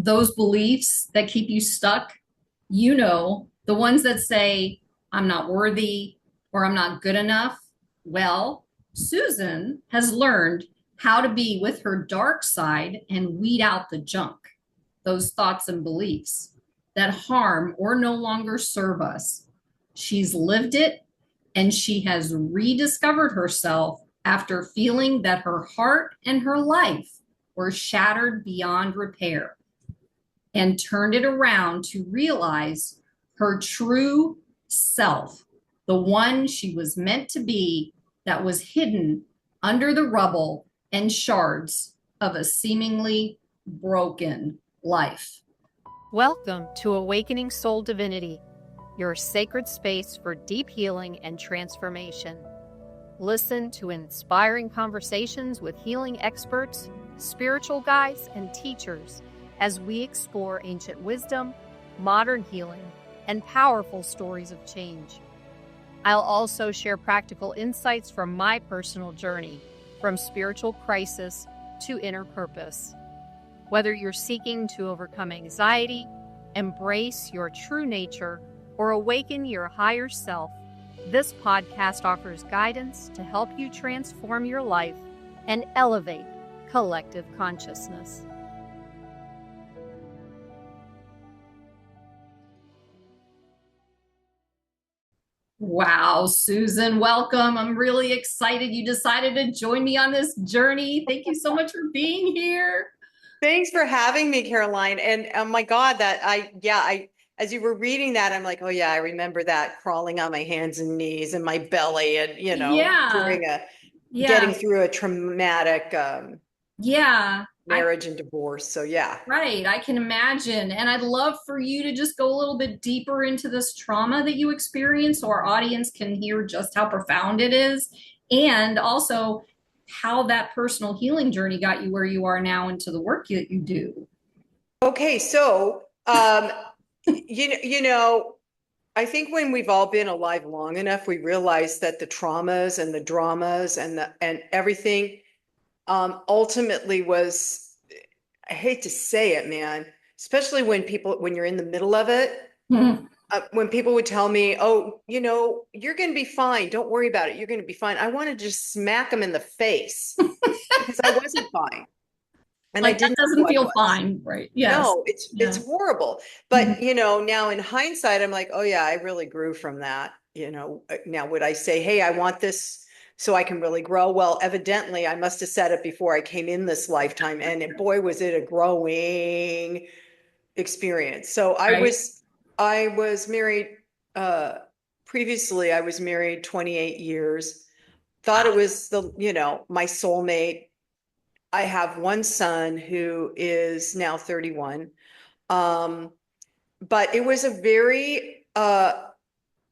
those beliefs that keep you stuck, you know, the ones that say, I'm not worthy or I'm not good enough. Well, Susan has learned how to be with her dark side and weed out the junk, those thoughts and beliefs that harm or no longer serve us. She's lived it and she has rediscovered herself after feeling that her heart and her life were shattered beyond repair, and turned it around to realize her true self, the one she was meant to be, that was hidden under the rubble and shards of a seemingly broken life. Welcome to Awakening Soul Divinity, your sacred space for deep healing and transformation. Listen to inspiring conversations with healing experts, spiritual guides, and teachers as we explore ancient wisdom, modern healing, and powerful stories of change. I'll also share practical insights from my personal journey, from spiritual crisis to inner purpose. Whether you're seeking to overcome anxiety, embrace your true nature, or awaken your higher self, this podcast offers guidance to help you transform your life and elevate collective consciousness. Wow, Susan, welcome. I'm really excited you decided to join me on this journey. Thank you so much for being here. Thanks for having me, Caroline. And oh my God, as you were reading that, I'm like, oh yeah, I remember that, crawling on my hands and knees and my belly, and getting through a traumatic marriage and divorce. So yeah. Right. I can imagine. And I'd love for you to just go a little bit deeper into this trauma that you experienced so our audience can hear just how profound it is, and also how that personal healing journey got you where you are now into the work that you do. Okay. So, I think when we've all been alive long enough, we realize that the traumas and the dramas and everything ultimately was, I hate to say it, man, especially when you're in the middle of it, when people would tell me, oh, you're going to be fine. Don't worry about it. You're going to be fine. I wanted to just smack them in the face because I wasn't fine. And like, that doesn't feel fine, right? Yes. No, it's horrible. But, now in hindsight, I'm like, oh yeah, I really grew from that. Now would I say, hey, I want this so I can really grow? Well, evidently I must have said it before I came in this lifetime, and boy, was it a growing experience. So I was married, previously I was married 28 years, thought it was my soulmate. I have one son who is now 31. But it was a very,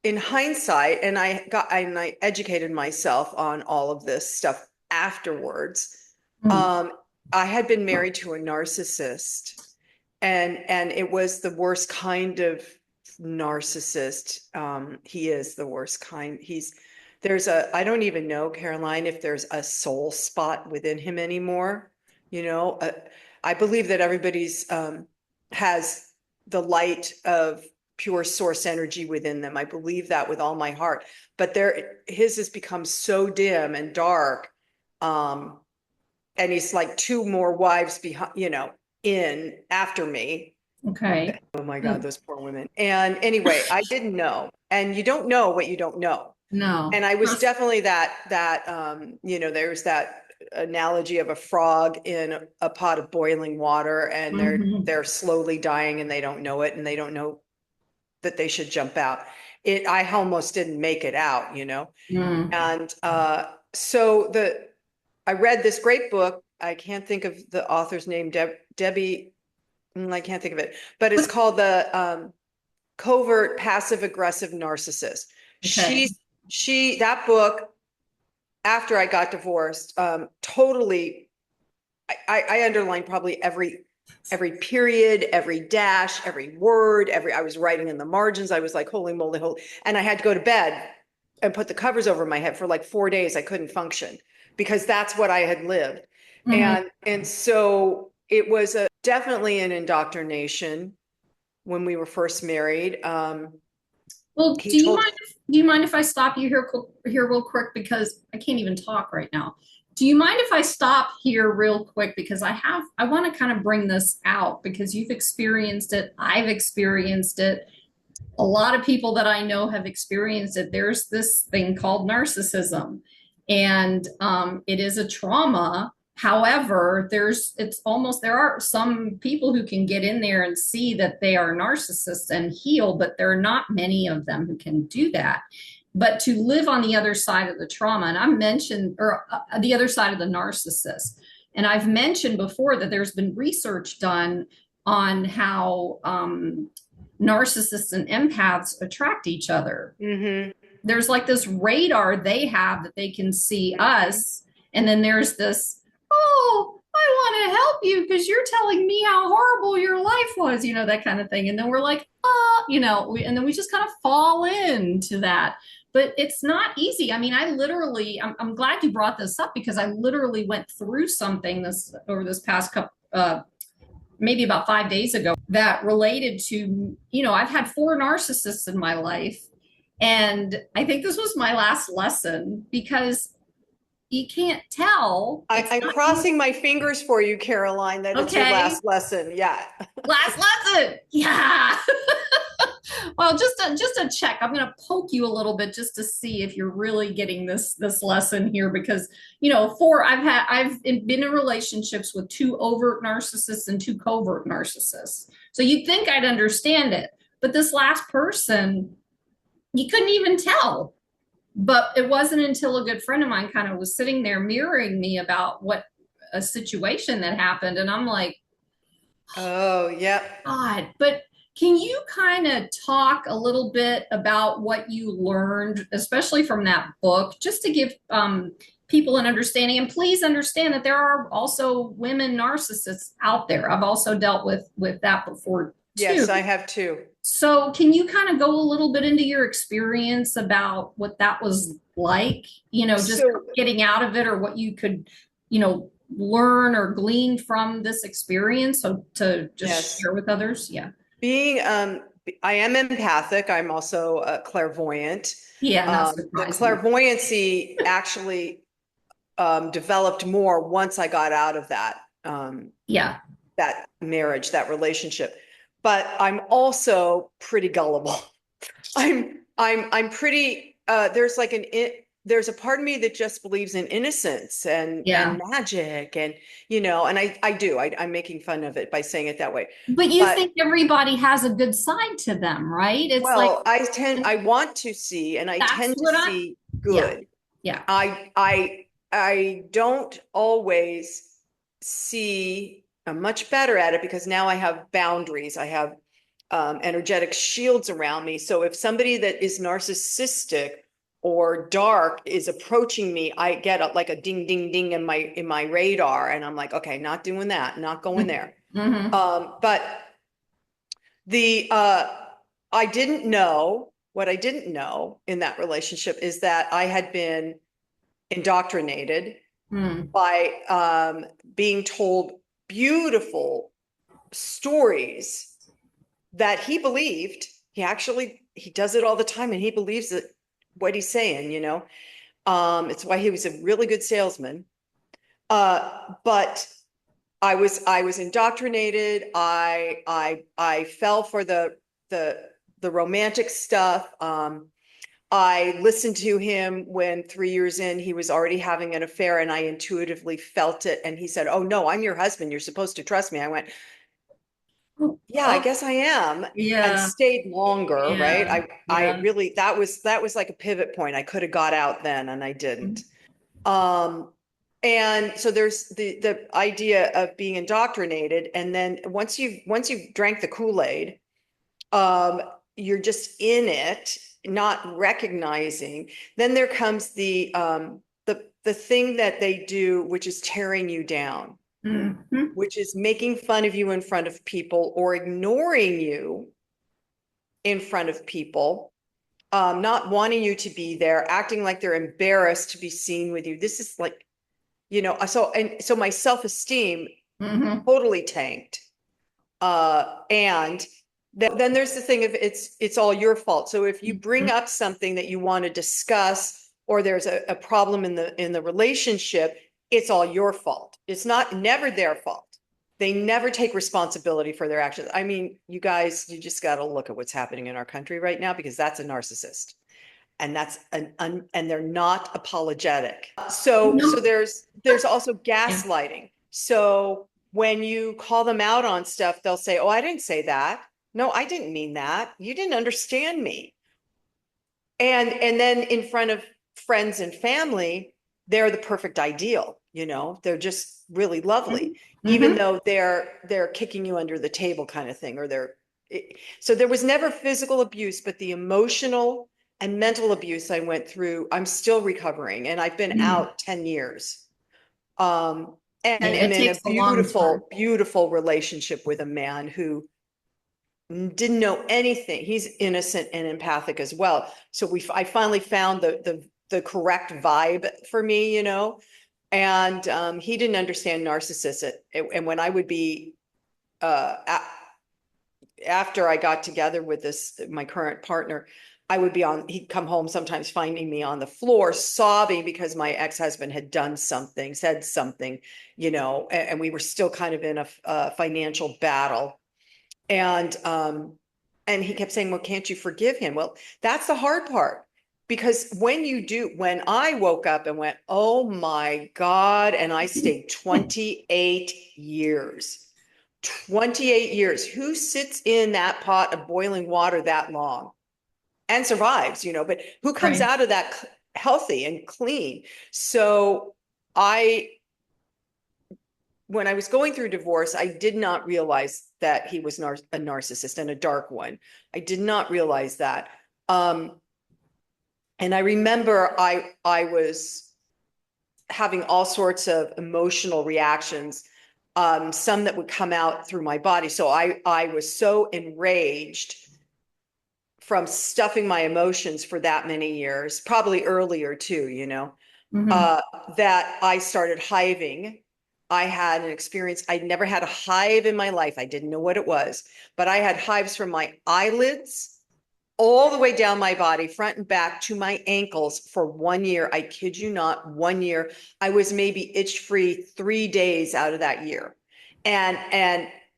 in hindsight, and I educated myself on all of this stuff afterwards. I had been married to a narcissist, and it was the worst kind of narcissist. He is the worst kind. I don't even know, Caroline, if there's a soul spot within him anymore. I believe that everybody's has the light of pure source energy within them. I believe that with all my heart. But his has become so dim and dark. And he's like two more wives behind, in after me. Okay. Oh my God, those poor women. And anyway, I didn't know. And you don't know what you don't know. No. And I was definitely there's that analogy of a frog in a pot of boiling water, and they're slowly dying and they don't know it, and they don't know that they should jump out. I almost didn't make it out, And so I read this great book. I can't think of the author's name, Debbie. I can't think of it, but it's called The Covert Passive Aggressive Narcissist. Okay. That book, after I got divorced, totally, I underlined probably every period, every dash, every word, I was writing in the margins. I was like, holy moly, and I had to go to bed and put the covers over my head for like 4 days. I couldn't function because that's what I had lived. And so it was definitely an indoctrination when we were first married. Well, He told, do you mind if I stop you here real quick because I can't even talk right now. Do you mind if I stop here real quick because I want to kind of bring this out because you've experienced it, I've experienced it. A lot of people that I know have experienced it. There's this thing called narcissism, and it is a trauma. However, there are some people who can get in there and see that they are narcissists and heal, but there are not many of them who can do that. But to live on the other side of the trauma, and I mentioned, or the other side of the narcissist, and I've mentioned before that there's been research done on how narcissists and empaths attract each other. mm-hmm. There's like this radar they have that they can see us. And then there's this, oh, I want to help you because you're telling me how horrible your life was, that kind of thing. And then we're like, and then we just kind of fall into that. But it's not easy. I mean, I'm glad you brought this up because I literally went through something over this past couple, maybe about 5 days ago that related to, I've had 4 narcissists in my life. And I think this was my last lesson because you can't tell. I'm crossing my fingers for you, Caroline, that it's your last lesson. Yeah. Last lesson. Yeah. Well, just a check. I'm going to poke you a little bit just to see if you're really getting this lesson here because, I've been in relationships with 2 overt narcissists and 2 covert narcissists. So you'd think I'd understand it. But this last person, you couldn't even tell. But it wasn't until a good friend of mine kind of was sitting there mirroring me about what a situation that happened. And I'm like, oh, yeah. God, but can you kind of talk a little bit about what you learned, especially from that book, just to give people an understanding? And please understand that there are also women narcissists out there. I've also dealt with that before, too. Yes, I have too. So can you kind of go a little bit into your experience about what that was like, just getting out of it or what you could, learn or glean from this experience? So to just share with others. Yeah. I am empathic. I'm also clairvoyant. Yeah, not the surprising. clairvoyancy actually developed more once I got out of that. That marriage, that relationship. But I'm also pretty gullible. I'm pretty. There's a part of me that just believes in innocence and magic and I'm making fun of it by saying it that way. But you think everybody has a good side to them, right? It's I want to see, and I tend to see good. Yeah. I don't always see. I'm much better at it because now I have boundaries. I have energetic shields around me. So if somebody that is narcissistic or dark is approaching me, I get like a ding, ding, ding in my radar. And I'm like, okay, not doing that, not going there. Mm-hmm. But I didn't know, what I didn't know in that relationship is that I had been indoctrinated by being told beautiful stories that he believed. He does it all the time and he believes it, what he's saying, it's why he was a really good salesman. But I was indoctrinated. I fell for the romantic stuff. I listened to him when 3 years in, he was already having an affair and I intuitively felt it. And he said, "Oh no, I'm your husband. You're supposed to trust me." I went, "Yeah, I guess I am." Yeah. And stayed longer. Right. I really, that was like a pivot point. I could have got out then and I didn't. And so there's the idea of being indoctrinated. And then once you've drank the Kool-Aid, you're just in it, not recognizing. Then there comes the thing that they do, which is tearing you down, which is making fun of you in front of people or ignoring you in front of people, not wanting you to be there, acting like they're embarrassed to be seen with you. This is like, so my self-esteem totally tanked. And then there's the thing of it's all your fault. So if you bring up something that you want to discuss, or there's a problem in the relationship, it's all your fault. It's never their fault. They never take responsibility for their actions. I mean, you guys, you just got to look at what's happening in our country right now, because that's a narcissist. And that's and they're not apologetic. So there's also gaslighting. So when you call them out on stuff, they'll say, "Oh, I didn't say that. No, I didn't mean that. You didn't understand me." And then in front of friends and family, they're the perfect ideal, they're just really lovely, even though they're kicking you under the table kind of thing, so there was never physical abuse, but the emotional and mental abuse I went through, I'm still recovering, and I've been out 10 years. And I'm in a beautiful, beautiful relationship with a man who didn't know anything. He's innocent and empathic as well. So I finally found the correct vibe for me, and he didn't understand narcissists. And when I would be, after I got together with my current partner, he'd come home sometimes finding me on the floor sobbing because my ex-husband had said something, and we were still kind of in a financial battle. And he kept saying, "Well, can't you forgive him?" Well, that's the hard part, because when I woke up and went, "Oh my God," and I stayed 28 years. 28 years. Who sits in that pot of boiling water that long and survives, but who comes out of that healthy and clean? So when I was going through divorce, I did not realize that he was a narcissist, and a dark one. I did not realize that. And I remember I was having all sorts of emotional reactions, some that would come out through my body. So I was so enraged from stuffing my emotions for that many years, probably earlier too, that I started hiving. I had an experience. I'd never had a hive in my life. I didn't know what it was, but I had hives from my eyelids all the way down my body, front and back, to my ankles for 1 year. I kid you not, 1 year. I was maybe itch-free 3 days out of that year. And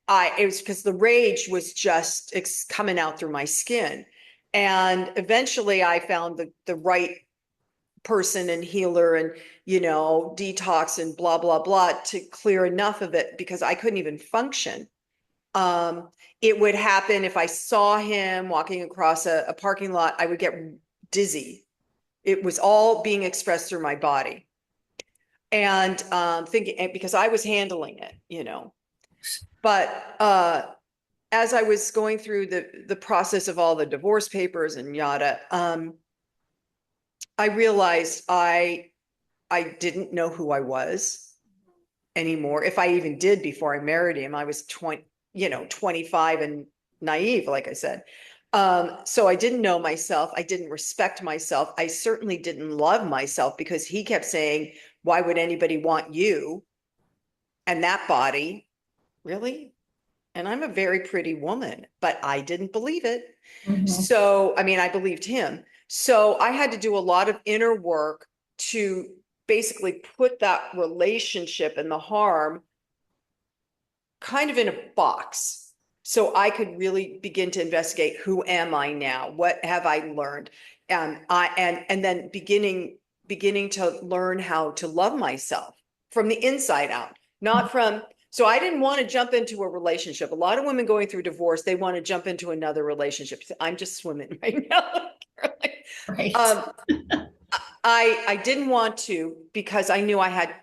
it was because the rage was just coming out through my skin. And eventually I found the right person and healer and, detox and blah, blah, blah, to clear enough of it, because I couldn't even function. It would happen if I saw him walking across a parking lot, I would get dizzy. It was all being expressed through my body. And thinking, because I was handling it, but as I was going through the process of all the divorce papers and yada, I realized I didn't know who I was anymore. If I even did before I married him, I was 25 and naive, like I said. So I didn't know myself. I didn't respect myself. I certainly didn't love myself, because he kept saying, "Why would anybody want you and that body?" Really? And I'm a very pretty woman, but I didn't believe it. So, I mean, I believed him. So I had to do a lot of inner work to basically put that relationship and the harm kind of in a box, so I could really begin to investigate, who am I now? What have I learned? And then beginning to learn how to love myself from the inside out, not from. So I didn't want to jump into a relationship. A lot of women going through divorce, they want to jump into another relationship. I'm just swimming right now. Right. I didn't want to, because I knew I had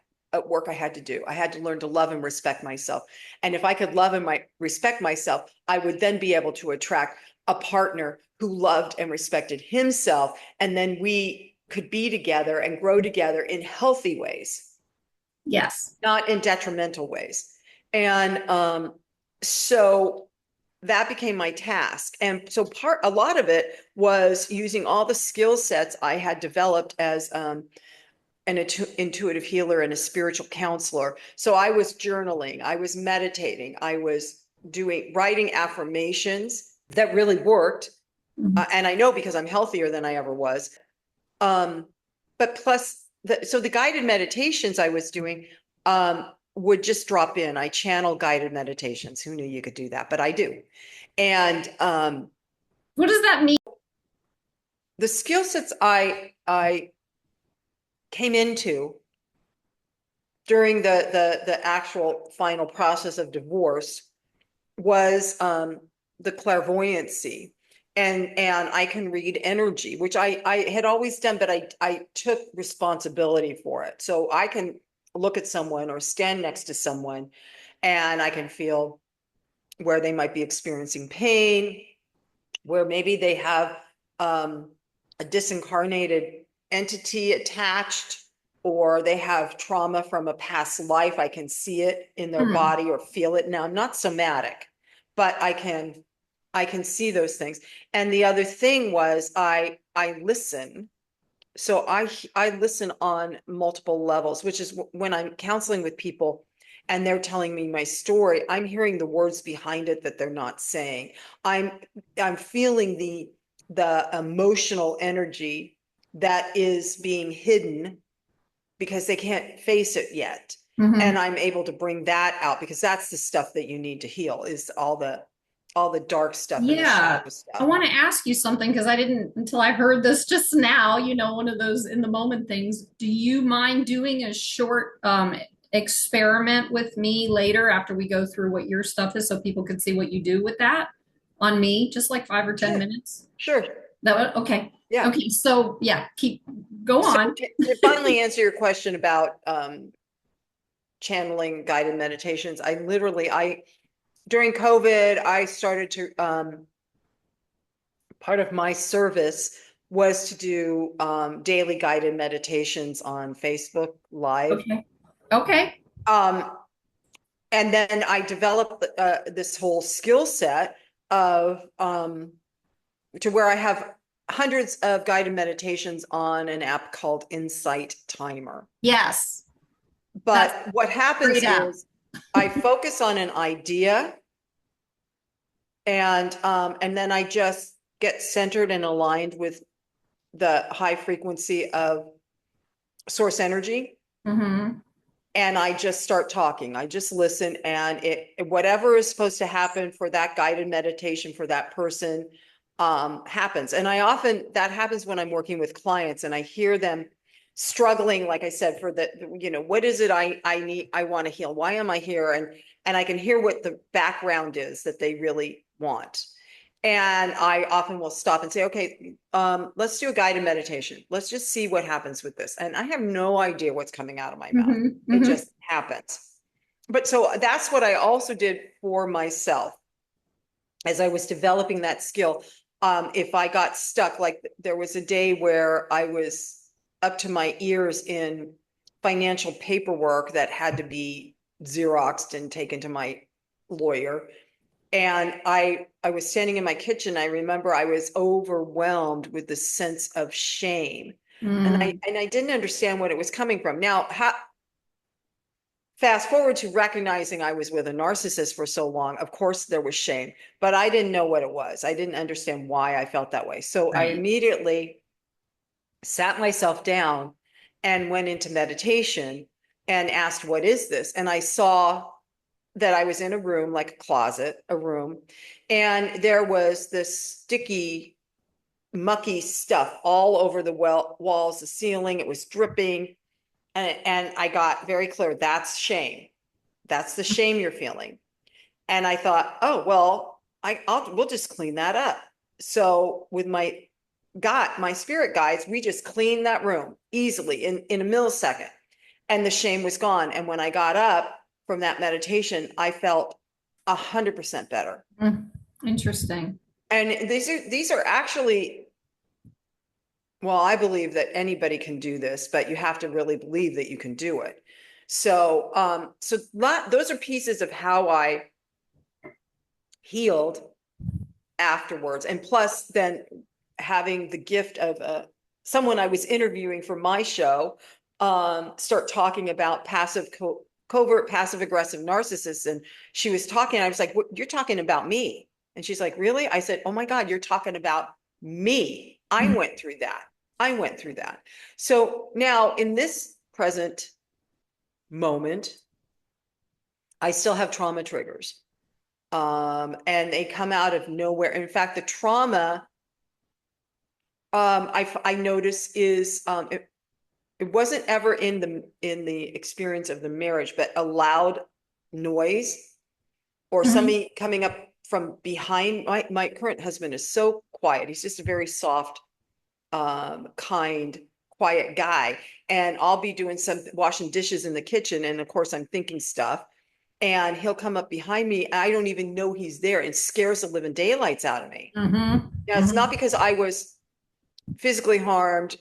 work I had to do. I had to learn to love and respect myself. And if I could love and respect myself, I would then be able to attract a partner who loved and respected himself. And then we could be together and grow together in healthy ways. Yes. Not in detrimental ways. And so that became my task. And so a lot of it was using all the skill sets I had developed as an intuitive healer and a spiritual counselor. So I was journaling, I was meditating, I was writing affirmations that really worked. And I know because I'm healthier than I ever was. But plus, so the guided meditations I was doing would just drop in. I channel guided meditations. Who knew you could do that? But I do. And what does that mean? the skill sets I came into during the actual final process of divorce was the clairvoyancy. And I can read energy, which I had always done, but I took responsibility for it. So I can look at someone or stand next to someone and I can feel where they might be experiencing pain, where maybe they have a disincarnated entity attached, or they have trauma from a past life. I can see it in their body or feel it. Now, I'm not somatic, but I can see those things. And the other thing was I listen. So I listen on multiple levels, which is when I'm counseling with people and they're telling me my story, I'm hearing the words behind it that they're not saying. I'm feeling the emotional energy that is being hidden because they can't face it yet. And I'm able to bring that out because that's the stuff that you need to heal, is all the dark stuff and the shadow stuff. I want to ask you something because I didn't until I heard this just now, one of those in the moment things. Do you mind doing a short experiment with me later after we go through what your stuff is so people can see what you do with that on me, just like 5 or 10 minutes? Sure. Okay. Yeah. Okay. So yeah, go on. To finally answer your question about channeling guided meditations, during COVID, I started to, part of my service was to do daily guided meditations on Facebook Live. Okay. And then I developed this whole skill set of to where I have hundreds of guided meditations on an app called Insight Timer. Yes. But what happens is I focus on an idea and then I just get centered and aligned with the high frequency of source energy. And I just start talking. I just listen, and whatever is supposed to happen for that guided meditation for that person happens. And that happens when I'm working with clients and I hear them struggling, like I said, for what is it I need, I want to heal? Why am I here? And I can hear what the background is that they really want. And I often will stop and say, okay, let's do a guided meditation. Let's just see what happens with this. And I have no idea what's coming out of my mouth. It just happens. But so that's what I also did for myself as I was developing that skill. If I got stuck, like there was a day where I was up to my ears in financial paperwork that had to be Xeroxed and taken to my lawyer. And I was standing in my kitchen. I remember I was overwhelmed with the sense of shame. And I didn't understand what it was coming from. Now, fast forward to recognizing I was with a narcissist for so long. Of course, there was shame, but I didn't know what it was. I didn't understand why I felt that way. So I immediately sat myself down and went into meditation and asked, what is this? And I saw that I was in a room, like a closet, a room, and there was this sticky, mucky stuff all over the walls, the ceiling. It was dripping. And I got very clear, that's shame. That's the shame you're feeling. And I thought, oh, well, we'll just clean that up. So with my spirit guides, we just cleaned that room easily in a millisecond. And the shame was gone. And when I got up from that meditation, I felt 100% better. Interesting. And these are actually, well, I believe that anybody can do this, but you have to really believe that you can do it. So, those are pieces of how I healed afterwards. And plus then having the gift of someone I was interviewing for my show, start talking about passive covert passive aggressive narcissists. And she was talking, I was like, you're talking about me. And she's like, really? I said, oh my God, you're talking about me. I went through that. I went through that. So now in this present moment, I still have trauma triggers. And they come out of nowhere. In fact, the trauma I notice is it wasn't ever in the experience of the marriage, but a loud noise or somebody coming up from behind. My current husband is so quiet. He's just a very soft, kind, quiet guy. And I'll be doing some washing dishes in the kitchen. And of course, I'm thinking stuff. And he'll come up behind me. I don't even know he's there, and scares the living daylights out of me. Now, it's not because I was physically harmed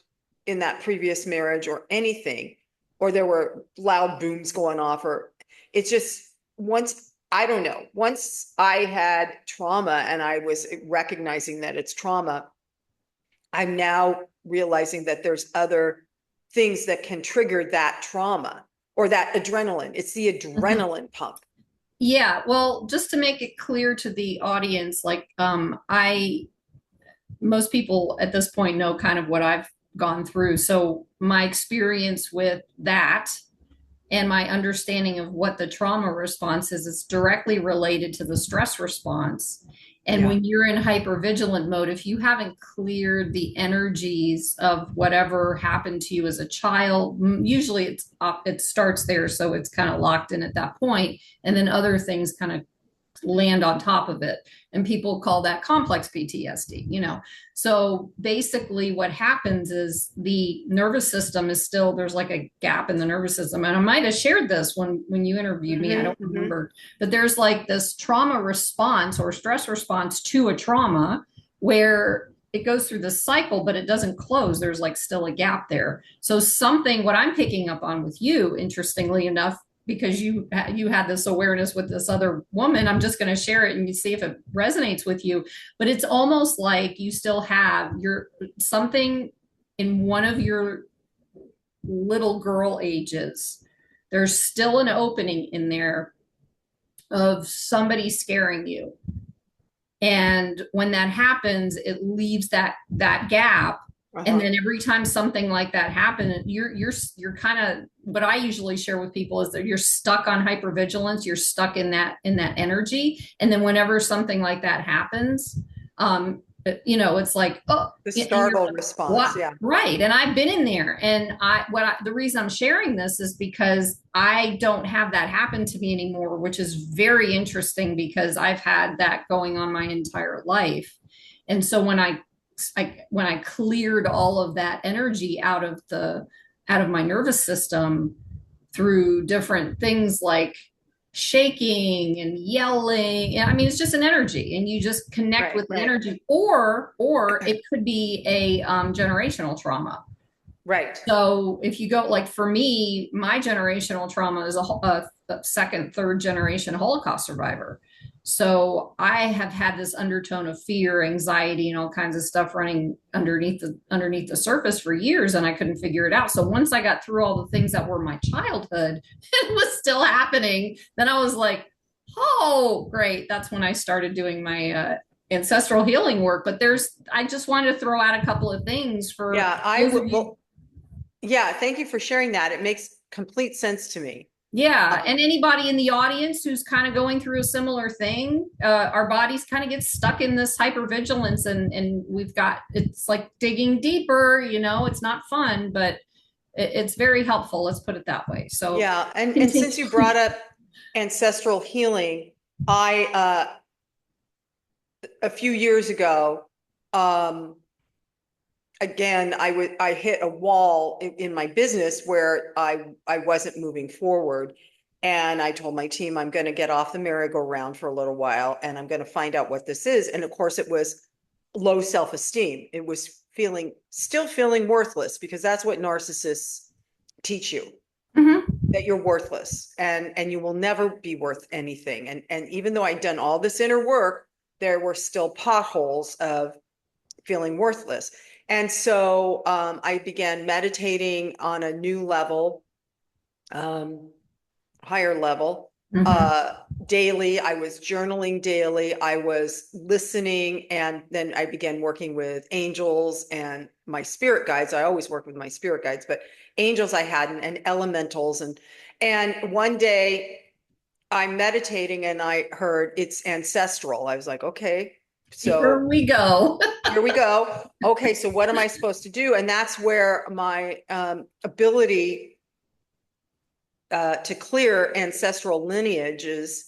in that previous marriage or anything, or there were loud booms going off, or it's just once, I don't know, once I had trauma and I was recognizing that it's trauma, I'm now realizing that there's other things that can trigger that trauma or that adrenaline. It's the adrenaline pump. Yeah, well, just to make it clear to the audience, like most people at this point know kind of what I've gone through. So my experience with that and my understanding of what the trauma response is directly related to the stress response. And when you're in hypervigilant mode, if you haven't cleared the energies of whatever happened to you as a child, usually it starts there, so it's kind of locked in at that point, and then other things kind of land on top of it, and people call that complex PTSD, so basically what happens is the nervous system is still, there's like a gap in the nervous system, and I might have shared this when you interviewed me, I don't remember, but there's like this trauma response or stress response to a trauma where it goes through the cycle, but it doesn't close. There's like still a gap there. So what I'm picking up on with you, interestingly enough, because you had this awareness with this other woman, I'm just going to share it and you see if it resonates with you. But it's almost like you still have something in one of your little girl ages. There's still an opening in there of somebody scaring you. And when that happens, it leaves that gap. And then every time something like that happens, you're kind of, what I usually share with people is that you're stuck on hypervigilance. You're stuck in that energy. And then whenever something like that happens, it's like, oh, the startle response. What? Yeah. Right. And I've been in there. And the reason I'm sharing this is because I don't have that happen to me anymore, which is very interesting because I've had that going on my entire life. And so when I cleared all of that energy out of my nervous system through different things like shaking and yelling. I mean, it's just an energy, and you just connect with the energy, or it could be a generational trauma. Right. So if you go, like for me, my generational trauma is a second, third generation Holocaust survivor. So I have had this undertone of fear, anxiety, and all kinds of stuff running underneath the surface for years, and I couldn't figure it out. So once I got through all the things that were my childhood, it was still happening. Then I was like, oh, great. That's when I started doing my ancestral healing work. But I just wanted to throw out a couple of things for. Yeah, thank you for sharing that. It makes complete sense to me. Yeah. And anybody in the audience who's kind of going through a similar thing, our bodies kind of get stuck in this hypervigilance, and it's like digging deeper, it's not fun, but it's very helpful. Let's put it that way. So yeah. And since you brought up ancestral healing, a few years ago, again, I hit a wall in my business where I wasn't moving forward. And I told my team, I'm going to get off the merry-go-round for a little while, and I'm going to find out what this is. And of course, it was low self-esteem. It was still feeling worthless, because that's what narcissists teach you, that you're worthless and you will never be worth anything. And even though I'd done all this inner work, there were still potholes of feeling worthless. And so I began meditating on a new level. higher level. Mm-hmm. Daily, I was journaling daily. I was listening, and then I began working with angels and my spirit guides. I always work with my spirit guides, but angels I hadn't, and elementals. And one day I'm meditating and I heard it's ancestral. I was like, okay, Here so we go. here we go. Okay, so what am I supposed to do? And that's where my ability to clear ancestral lineages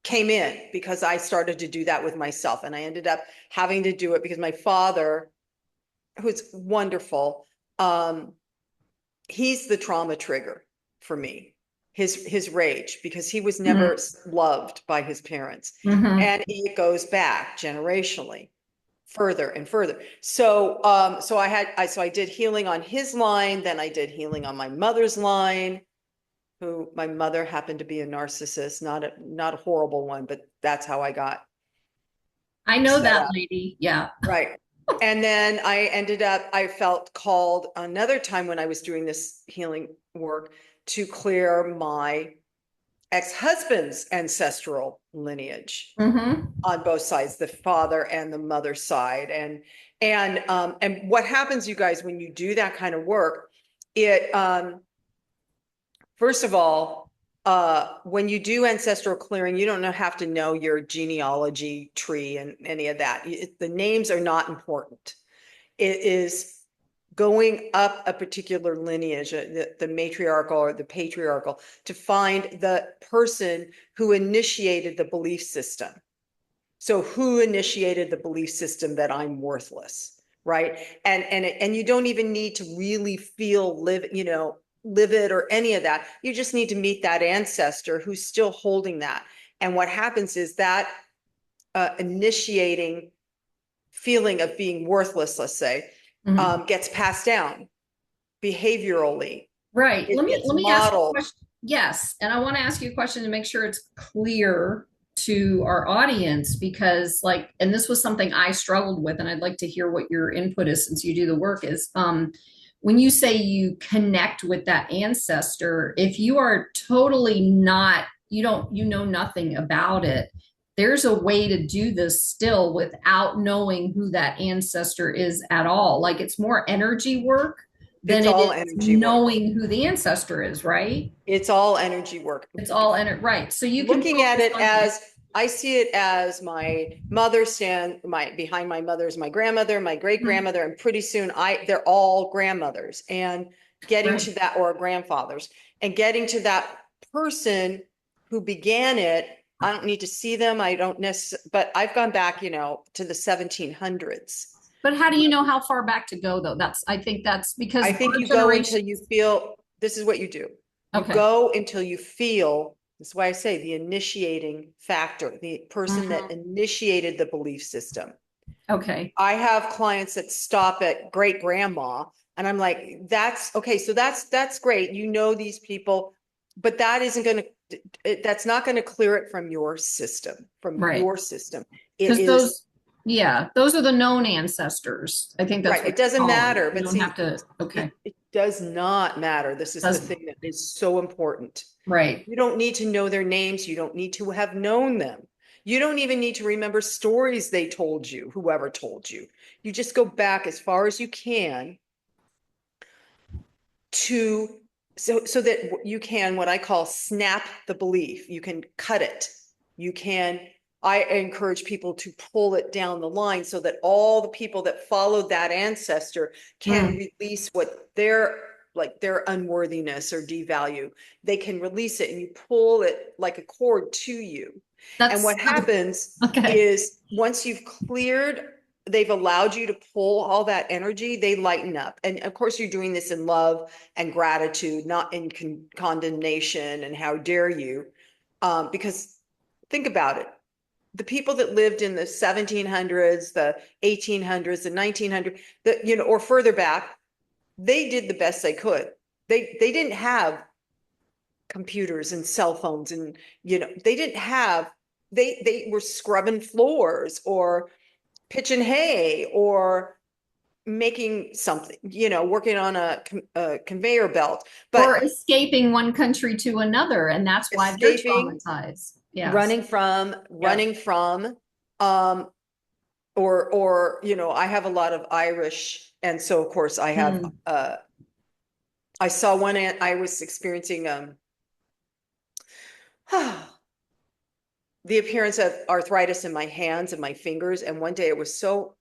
came in, because I started to do that with myself. And I ended up having to do it because my father, who's wonderful, he's the trauma trigger for me. His rage, because he was never loved by his parents. Mm-hmm. And it goes back generationally further and further. So so I did healing on his line, then I did healing on my mother's line, who my mother happened to be a narcissist, not a horrible one, but that's how I got I know set that up. lady. Yeah. Right. And then I felt called another time when I was doing this healing work to clear my ex-husband's ancestral lineage Mm-hmm. on both sides, the father and the mother side. And what happens, you guys, when you do that kind of work, it first of all, when you do ancestral clearing, you don't have to know your genealogy tree and any of that. The names are not important. It is going up a particular lineage, the matriarchal or the patriarchal, to find the person who initiated the belief system. So who initiated the belief system that I'm worthless, right? And you don't even need to really live it or any of that. You just need to meet that ancestor who's still holding that. And what happens is that initiating feeling of being worthless, let's say, Mm-hmm. gets passed down behaviorally. Right. It gets Let me ask you a modeled. question. Yes, and I want to ask you a question to make sure it's clear to our audience because and this was something I struggled with and I'd like to hear what your input is since you do the work is when you say you connect with that ancestor, if you are totally not you know nothing about it, there's a way to do this still without knowing who that ancestor is at all. Like it's more energy work than It's it all is energy work. knowing who the ancestor is, right? It's all energy work. It's all right. So you can Looking at focus it on as, I see it as my mother behind my mother is my grandmother, my great grandmother, and pretty soon they're all grandmothers, and getting right. to that, or grandfathers, and getting to that person who began it. I don't need to see them. I don't necessarily, but I've gone back, to the 1700s. But how do you know how far back to go though? I think that's because I think our you go until generation. you feel, this is what you do. You Okay. go until you feel, that's why I say the initiating factor, the person that Mhm. initiated the belief system. Okay. I have clients that stop at great grandma, and I'm like, that's okay. So that's great. You know these people, but that isn't going to, that's not going to clear it from your system, Right. It Because is those are the known ancestors. I think that's right. what It you doesn't call them. matter, You but don't have see, to. Okay. it does not matter. This is the Doesn't. thing that is so important. Right. You don't need to know their names. You don't need to have known them. You don't even need to remember stories they told you, whoever told you. You just go back as far as you can to so that you can, what I call, snap the belief. You can cut it. You can, I encourage people to pull it down the line so that all the people that followed that ancestor can release what their unworthiness or devalue. They can release it, and you pull it like a cord to you. And That's what happens okay. is, once you've cleared, they've allowed you to pull all that energy, they lighten up. And of course, you're doing this in love and gratitude, not in condemnation and how dare you. Because think about it. The people that lived in the 1700s, the 1800s, the 1900s, or further back, they did the best they could. They didn't have computers and cell phones, and they didn't have, they were scrubbing floors or pitching hay or making something, working on a conveyor belt, but Or escaping one country to another, and that's why they're escaping, traumatized. Yes. running Yep. from, um, or I have a lot of Irish, and so of course I have, Mm. I saw one aunt, I was experiencing, the appearance of arthritis in my hands and my fingers. And one day it was so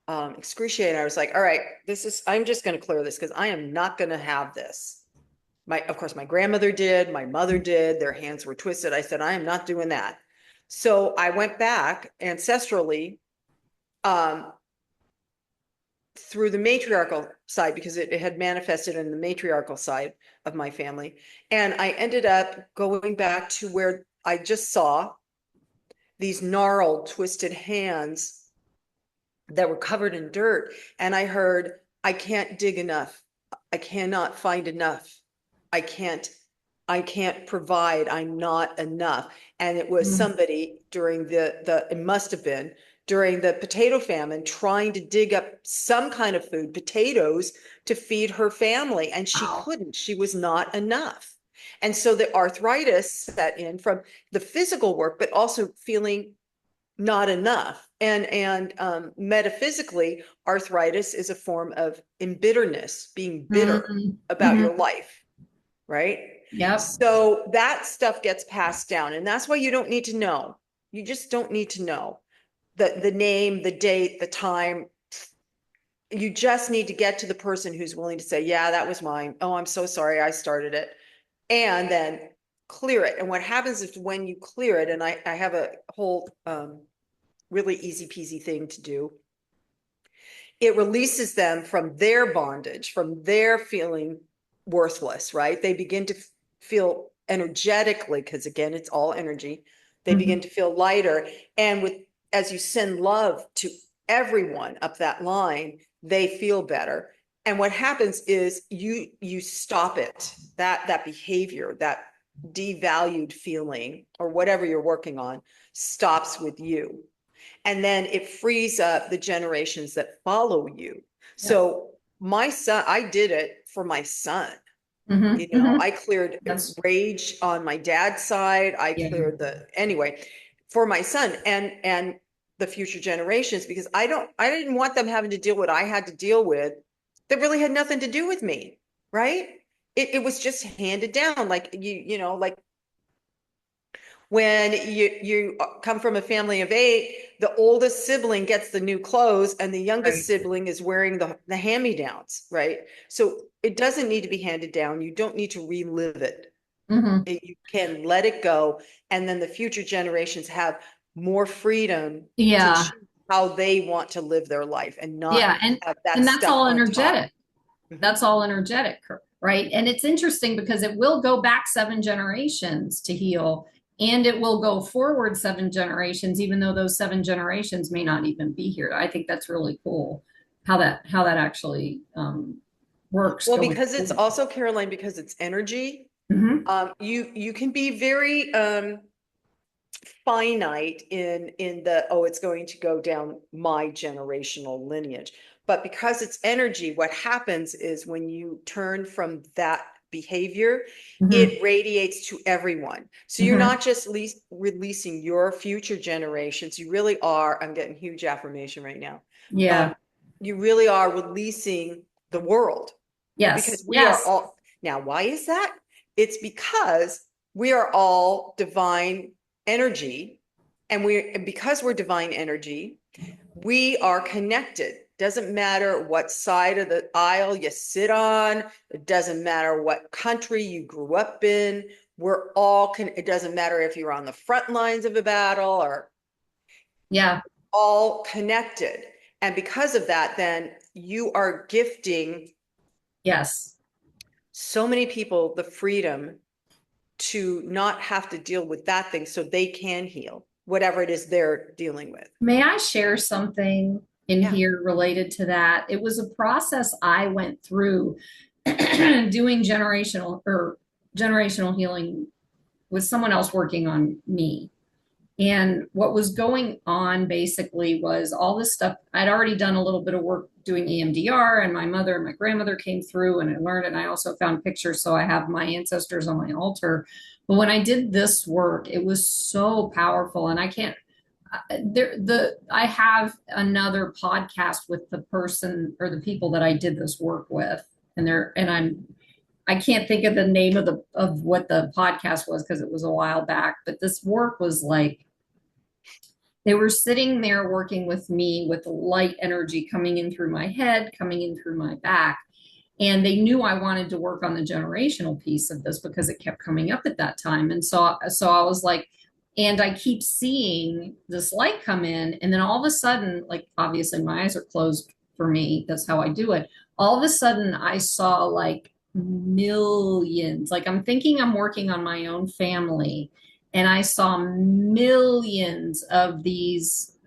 excruciating. I was like, all right, I'm just going to clear this because I am not going to have this. Of course, my grandmother did, my mother did, their hands were twisted. I said, I am not doing that. So I went back ancestrally, um, through the matriarchal side because it had manifested in the matriarchal side of my family. And I ended up going back to where I just saw these gnarled, twisted hands that were covered in dirt. And I heard, I can't dig enough. I cannot find enough. I can't, I can't provide. I'm not enough. And it was Mm. somebody during it must have been during the potato famine trying to dig up some kind of food, potatoes, to feed her family. And she Wow. couldn't, she was not enough. And so the arthritis set in from the physical work, but also feeling not enough. And metaphysically, arthritis is a form of embitterness, being bitter Mm. about Hmm. your life, right? Yep. So that stuff gets passed down, and that's why you don't need to know. You just don't need to know the name, the date, the time. You just need to get to the person who's willing to say, yeah, that was mine. Oh, I'm so sorry, I started it. And then clear it. And what happens is when you clear it, and I have a whole really easy peasy thing to do. It releases them from their bondage, from their feeling worthless, right? They begin to feel energetically, because again, it's all energy. They Hmm. begin to feel lighter. And as you send love to everyone up that line, they feel better. And what happens is you stop it, that behavior, that devalued feeling, or whatever you're working on, stops with you, and then it frees up the generations that follow you. Yep. So my son, I did it for my son. Hmm. Hmm. I cleared That's, rage on my dad's side. I yeah. cleared anyway, for my son and the future generations, because I didn't want them having to deal with what I had to deal with that really had nothing to do with me, right? It was just handed down. Like like when you come from a family of 8, the oldest sibling gets the new clothes and the youngest Right. sibling is wearing the hand-me-downs, right? So it doesn't need to be handed down. You don't need to relive it. Hmm. You can let it go, and then the future generations have more freedom to Yeah. choose how they want to live their life and not Yeah. have that And that's stuck all on top. energetic. That's all energetic, right? And it's interesting because it will go back 7 generations to heal, and it will go forward 7 generations, even though those 7 generations may not even be here. I think that's really cool how that actually works Well, going because it's forward. also, Caroline, because it's energy, Hmm. you can be very finite in the, oh, it's going to go down my generational lineage. But because it's energy, what happens is when you turn from that behavior, Hmm. it radiates to everyone. So you're Hmm. not just releasing your future generations, you really are, I'm getting huge affirmation right now. Yeah. You really are releasing the world, Yes. because we are Yes. all, now, why is that? It's because we are all divine energy, and because we're divine energy, we are connected. Doesn't matter what side of the aisle you sit on, it doesn't matter what country you grew up in. It doesn't matter if you're on the front lines of a battle, or Yeah. all connected. And because of that, then you are gifting Yes. so many people the freedom to not have to deal with that thing, so they can heal whatever it is they're dealing with. May I share something in Yeah. here related to that? It was a process I went through doing generational healing with someone else working on me. And what was going on basically was all this stuff. I'd already done a little bit of work doing EMDR, and my mother and my grandmother came through and I learned, and I also found pictures. So I have my ancestors on my altar. But when I did this work, it was so powerful. And I can't, I have another podcast with the person or the people that I did this work with, and I can't think of the name of what the podcast was because it was a while back, but this work was like they were sitting there working with me with light energy coming in through my head, coming in through my back. And they knew I wanted to work on the generational piece of this because it kept coming up at that time. And so I was like, and I keep seeing this light come in. And then all of a sudden, like obviously my eyes are closed for me. That's how I do it. All of a sudden I saw like millions, like I'm thinking I'm working on my own family. And I saw millions of these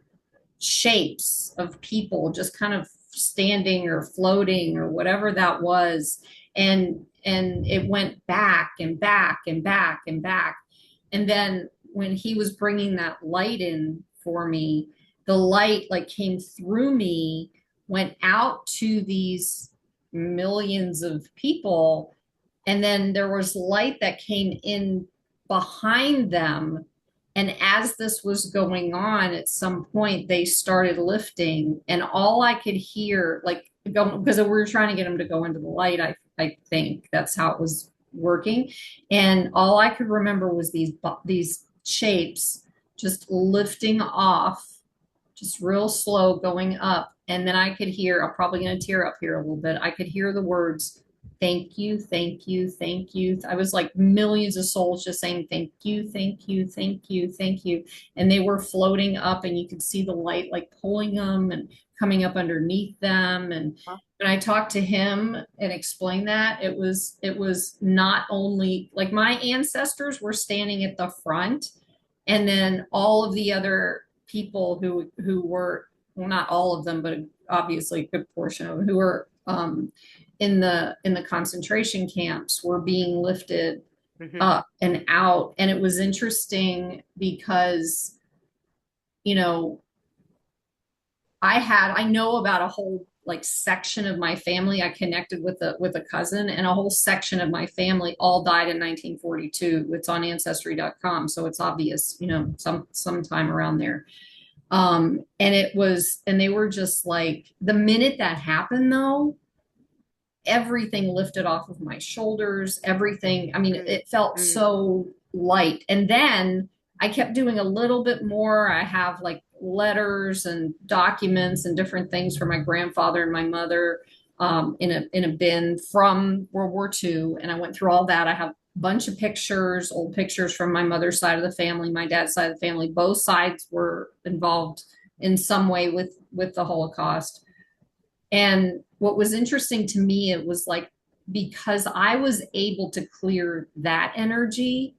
shapes of people just kind of standing or floating or whatever that was. And it went back and back and back and back. And then when he was bringing that light in for me, the light like came through me, went out to these millions of people. And then there was light that came in behind them. And as this was going on, at some point, they started lifting. And all I could hear, like, because we were trying to get them to go into the light, I think that's how it was working. And all I could remember was these shapes just lifting off, just real slow going up. And then I could hear, I'm probably going to tear up here a little bit. I could hear the words, thank you, thank you, thank you. I was like millions of souls just saying, thank you, thank you, thank you, thank you. And they were floating up and you could see the light like pulling them and coming up underneath them. And when I talked to him and explained that, it was not only like my ancestors were standing at the front, and then all of the other people who were, well, not all of them, but obviously a good portion of them who were in the concentration camps were being lifted up and out. And it was interesting because, you know, I know about a whole like section of my family. I connected with a cousin, and a whole section of my family all died in 1942. It's on ancestry.com. So it's obvious, you know, sometime around there. And they were just like, the minute that happened though, everything lifted off of my shoulders, everything. I mean, it felt so light. And then I kept doing a little bit more. I have like letters and documents and different things for my grandfather and my mother in a bin from World War II. And I went through all that. I have a bunch of pictures, old pictures from my mother's side of the family, my dad's side of the family. Both sides were involved in some way with the Holocaust. And what was interesting to me, it was like, because I was able to clear that energy,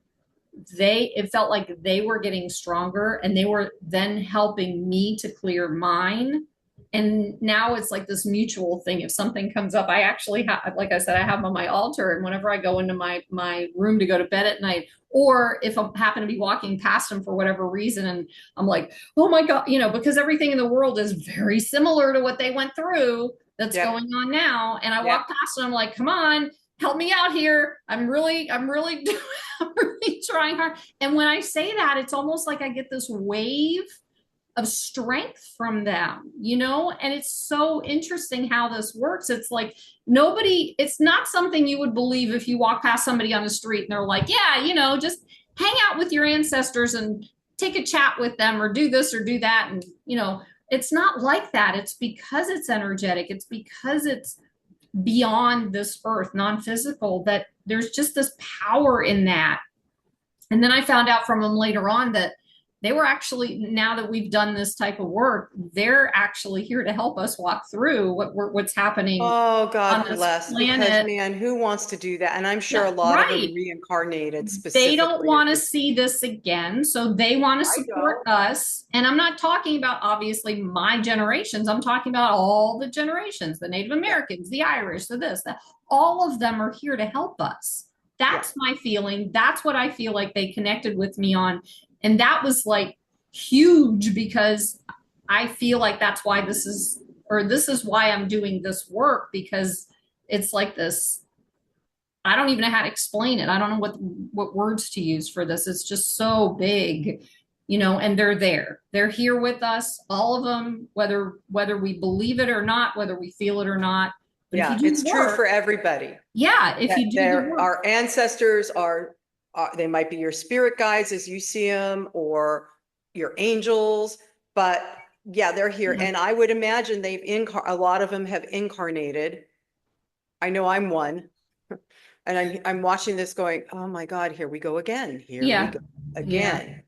it felt like they were getting stronger, and they were then helping me to clear mine. And now it's like this mutual thing. If something comes up, I actually have, like I said, I have them on my altar. And whenever I go into my room to go to bed at night, or if I happen to be walking past them for whatever reason, and I'm like, oh my God, you know, because everything in the world is very similar to what they went through that's going on now. And I walk past them, I'm like, come on, help me out here. I'm really I'm really trying hard. And when I say that, it's almost like I get this wave of strength from them, you know? And it's so interesting how this works. It's like it's not something you would believe if you walk past somebody on the street and they're like, yeah, you know, just hang out with your ancestors and take a chat with them or do this or do that. And, you know, it's not like that. It's because it's energetic. It's because it's beyond this earth, non-physical, that there's just this power in that. And then I found out from them later on that they were actually, now that we've done this type of work, they're actually here to help us walk through what's happening. Oh, God bless. Planet. Because, man, who wants to do that? And I'm sure a lot of them reincarnated specifically. They don't want to see this again. So they want to support us. And I'm not talking about, obviously, my generations. I'm talking about all the generations, the Native Americans, the Irish, the this, that. All of them are here to help us. That's my feeling. That's what I feel like they connected with me on. And that was like huge because I feel like that's why this is why I'm doing this work, because it's like this. I don't even know how to explain it. I don't know what words to use for this. It's just so big, and they're there. They're here with us, all of them, whether we believe it or not, whether we feel it or not. But if you Yeah, do it's the true for work, everybody. yeah, if you do the There, work, our ancestors they might be your spirit guides as you see them, or your angels, but yeah, they're here. yeah, And I would imagine a lot of them have incarnated. I know I'm one. And I'm watching this going, oh my God, here we go again. Here we yeah, go yeah. again.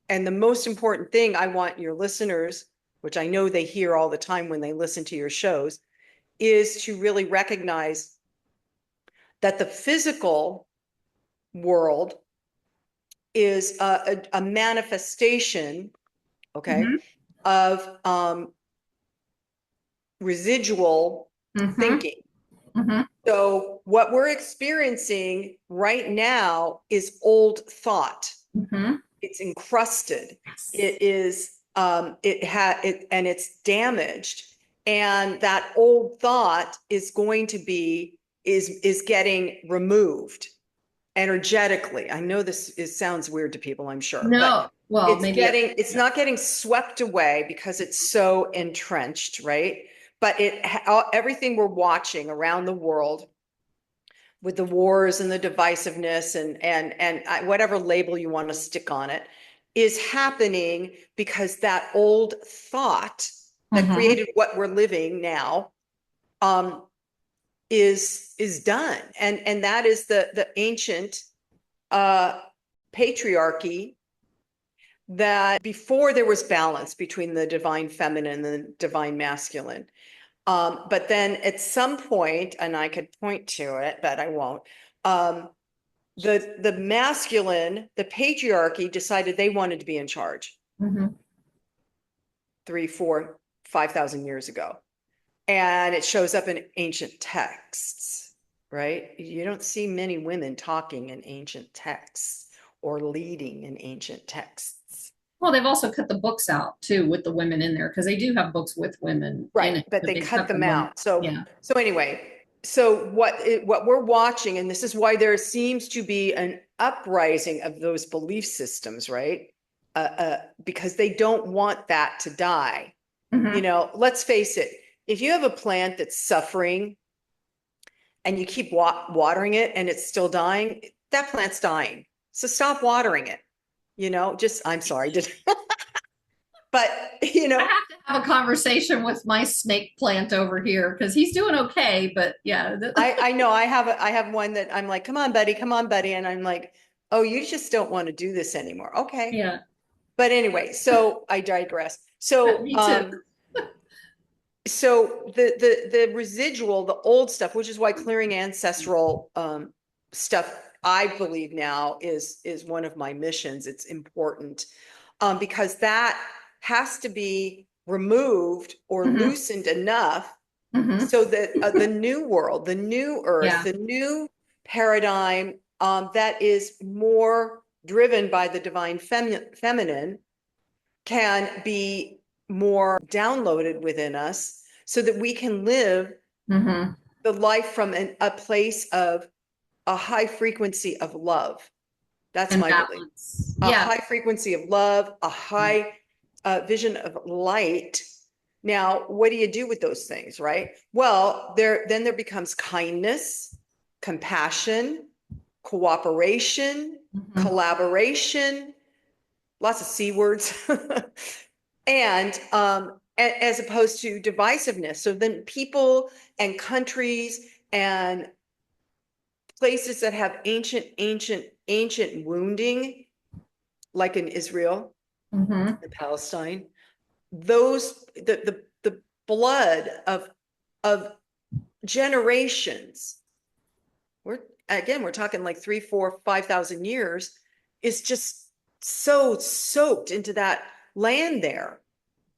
And the most important thing I want your listeners, which I know they hear all the time when they listen to your shows, is to really recognize that the physical world is a manifestation, okay, Mm-hmm. of residual Mm-hmm. thinking. Mm-hmm. So what we're experiencing right now is old thought. Mm-hmm. It's encrusted. Yes. It is and it's damaged. And that old thought is going to be is getting removed energetically. I know sounds weird to people, I'm sure, but No, well, maybe it, it's yeah. not getting swept away because it's so entrenched, right? But everything we're watching around the world with the wars and the divisiveness and whatever label you want to stick on it is happening because that old thought that Mm-hmm. created what we're living now um, is done, and that is the ancient uh, patriarchy, that before there was balance between the divine feminine and the divine masculine. But then at some point, and I could point to it, but I won't, the masculine, the patriarchy decided they wanted to be in charge Mm-hmm. 3, 4, 5,000 years ago. And it shows up in ancient texts, right? You don't see many women talking in ancient texts or leading in ancient texts. Well, they've also cut the books out too with the women in there, because they do have books with women in Right, it, but but they they cut cut them them out. out. So Yeah. anyway, so what we're watching, and this is why there seems to be an uprising of those belief systems, right? Because they don't want that to die. Mm-hmm. Let's face it, if you have a plant that's suffering and you keep watering it and it's still dying, that plant's dying. So stop watering it. I'm sorry, but I have to have a conversation with my snake plant over here because he's doing okay, but yeah. I know I have one that I'm like, come on, buddy. And I'm like, oh, you just don't want to do this anymore. Okay. Yeah. But anyway, so I digress. So, Me too. the residual, the old stuff, which is why clearing ancestral stuff, I believe now is one of my missions. It's important because that has to be removed or Mm-hmm. loosened enough Mm-hmm. so that the new world, the new earth, Yeah. the new paradigm that is more driven by the divine feminine can be more downloaded within us so that we can live Mm-hmm. the life from a place of a high frequency of love. That's And my belief. balance. A Yeah. high frequency of love, a high vision of light. Now, what do you do with those things, right? Well, there becomes kindness, compassion, cooperation, Mm-hmm. collaboration, lots of C words, and as opposed to divisiveness. So then people and countries and places that have ancient wounding, like in Israel Mm-hmm. and Palestine, those the blood of generations, we're talking like 3, 4, 5,000 years, is just so soaked into that land there.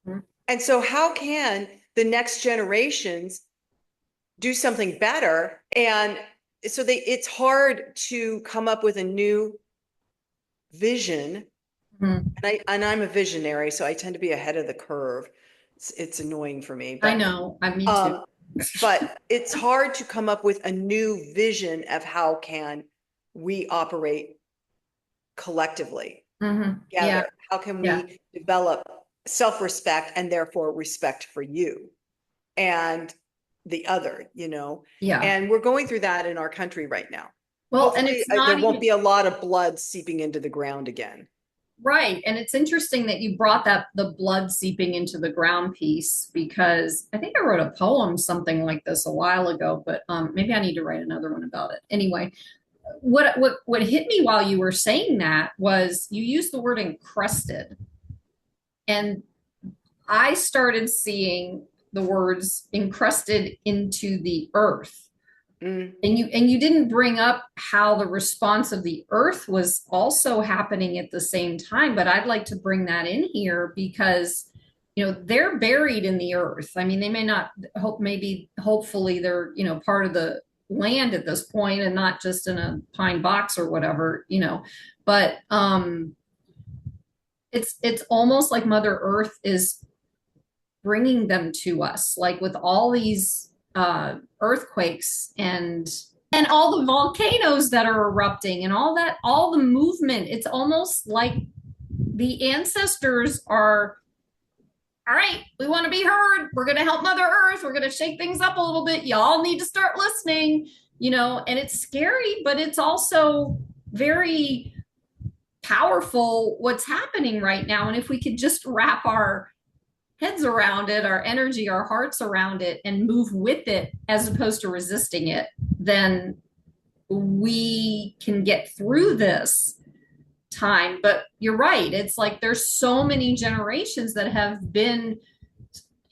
Mm-hmm. And so how can the next generations do something better? And so it's hard to come up with a new vision Mhm. And I'm a visionary, so I tend to be ahead of the curve. It's annoying for me, I but know. Me too. um, but it's hard to come up with a new vision of how can we operate collectively Yeah. together. How can Yeah. we develop self-respect and therefore respect for you and the other, you know? Yeah. And we're going through that in our country right now. Well, and Hopefully, it's there not won't even be a lot of blood seeping into the ground again. right. And it's interesting that you brought that the blood seeping into the ground piece because I think I wrote a poem something like this a while ago, but maybe I need to write another one about it. Anyway, what hit me while you were saying that was you used the word encrusted, and I started seeing the words encrusted into the earth. Mm. And you didn't bring up how the response of the earth was also happening at the same time, but I'd like to bring that in here because they're buried in the earth. I mean, they may not hope, maybe hopefully they're part of the land at this point and not just in a pine box or whatever, but it's almost like Mother Earth is bringing them to us, like with all these earthquakes and all the volcanoes that are erupting and all that, all the movement. It's almost like the ancestors are, all right, we want to be heard. We're going to help Mother Earth. We're going to shake things up a little bit. Y'all need to start listening, and it's scary, but it's also very powerful what's happening right now. And if we could just wrap our heads around it, our energy, our hearts around it, and move with it as opposed to resisting it, then we can get through this time. But you're right. It's like there's so many generations that have been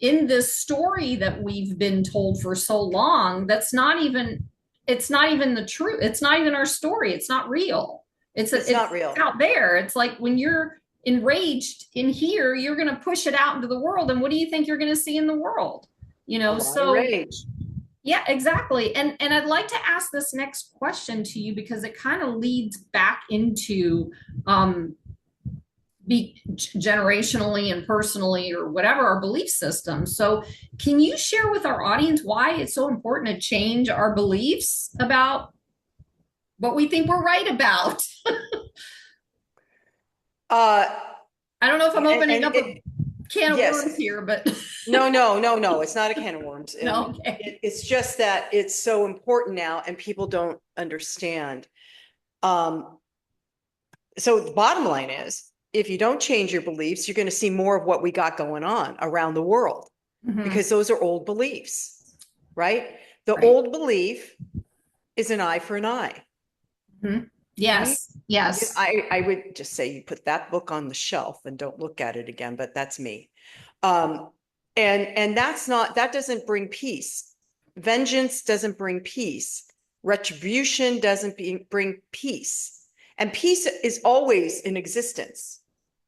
in this story that we've been told for so long that's not even it's not even the truth. It's not even our story. It's not real. It's It's not real. out there. It's like when you're enraged in here, you're going to push it out into the world, and what do you think you're going to see in the world? A lot of So rage. yeah, exactly. And I'd like to ask this next question to you because it kind of leads back into be generationally and personally or whatever our belief system. So can you share with our audience why it's so important to change our beliefs about what we think we're right about? Uh, I don't know if I'm opening up a it, can of yes. worms here, but No, it's not a can of worms. no, okay. It's just that it's so important now and people don't understand. Um, so the bottom line is, if you don't change your beliefs, you're going to see more of what we got going on around the world because those are old beliefs, right? The Right. old belief is an eye for an eye. Right? Yes, yes. I would just say you put that book on the shelf and don't look at it again, but that's me. And that doesn't bring peace. Vengeance doesn't bring peace. Retribution doesn't bring peace. And peace is always in existence.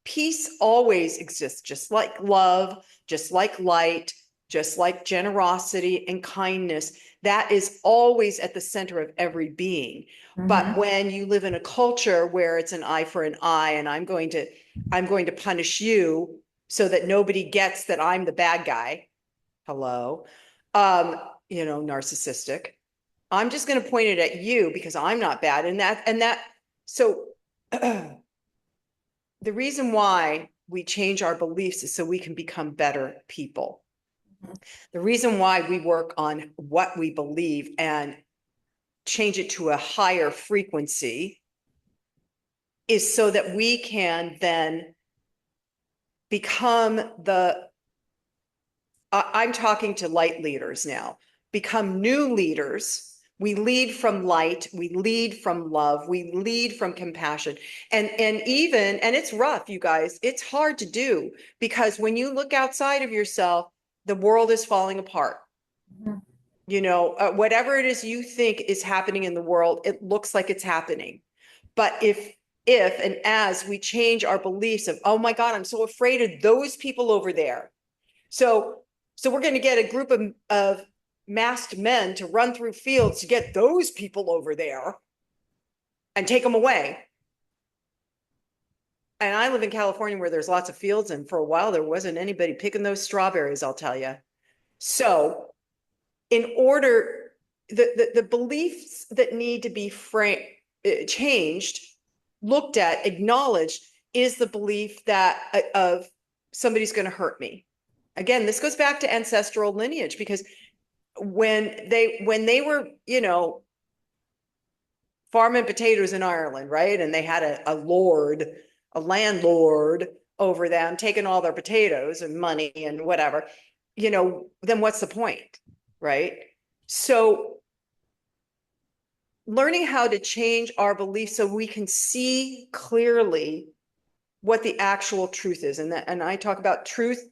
Peace always exists, just like love, just like light, just like generosity and kindness. That is always at the center of every being. But when you live in a culture where it's an eye for an eye, and I'm going to punish you so that nobody gets that I'm the bad guy. Hello. Narcissistic. I'm just going to point it at you because I'm not bad. So the reason why we change our beliefs is so we can become better people. The reason why we work on what we believe and change it to a higher frequency is so that we can then become I'm talking to light leaders now, become new leaders. We lead from light, we lead from love, we lead from compassion. And it's rough, you guys. It's hard to do because when you look outside of yourself, the world is falling apart. Whatever it is you think is happening in the world, it looks like it's happening. But if and as we change our beliefs of, oh my God, I'm so afraid of those people over there. So we're going to get a group of masked men to run through fields to get those people over there and take them away. and I live in California where there's lots of fields, and for a while there wasn't anybody picking those strawberries, I'll tell you. So in order, the beliefs that need to be changed, looked at, acknowledged, is the belief that of somebody's going to hurt me. Again, this goes back to ancestral lineage, because when they were, you know, farming potatoes in Ireland, right? And they had a landlord over them taking all their potatoes and money and whatever, you know, then what's the point, right? So learning how to change our beliefs so we can see clearly what the actual truth is. And I talk about truth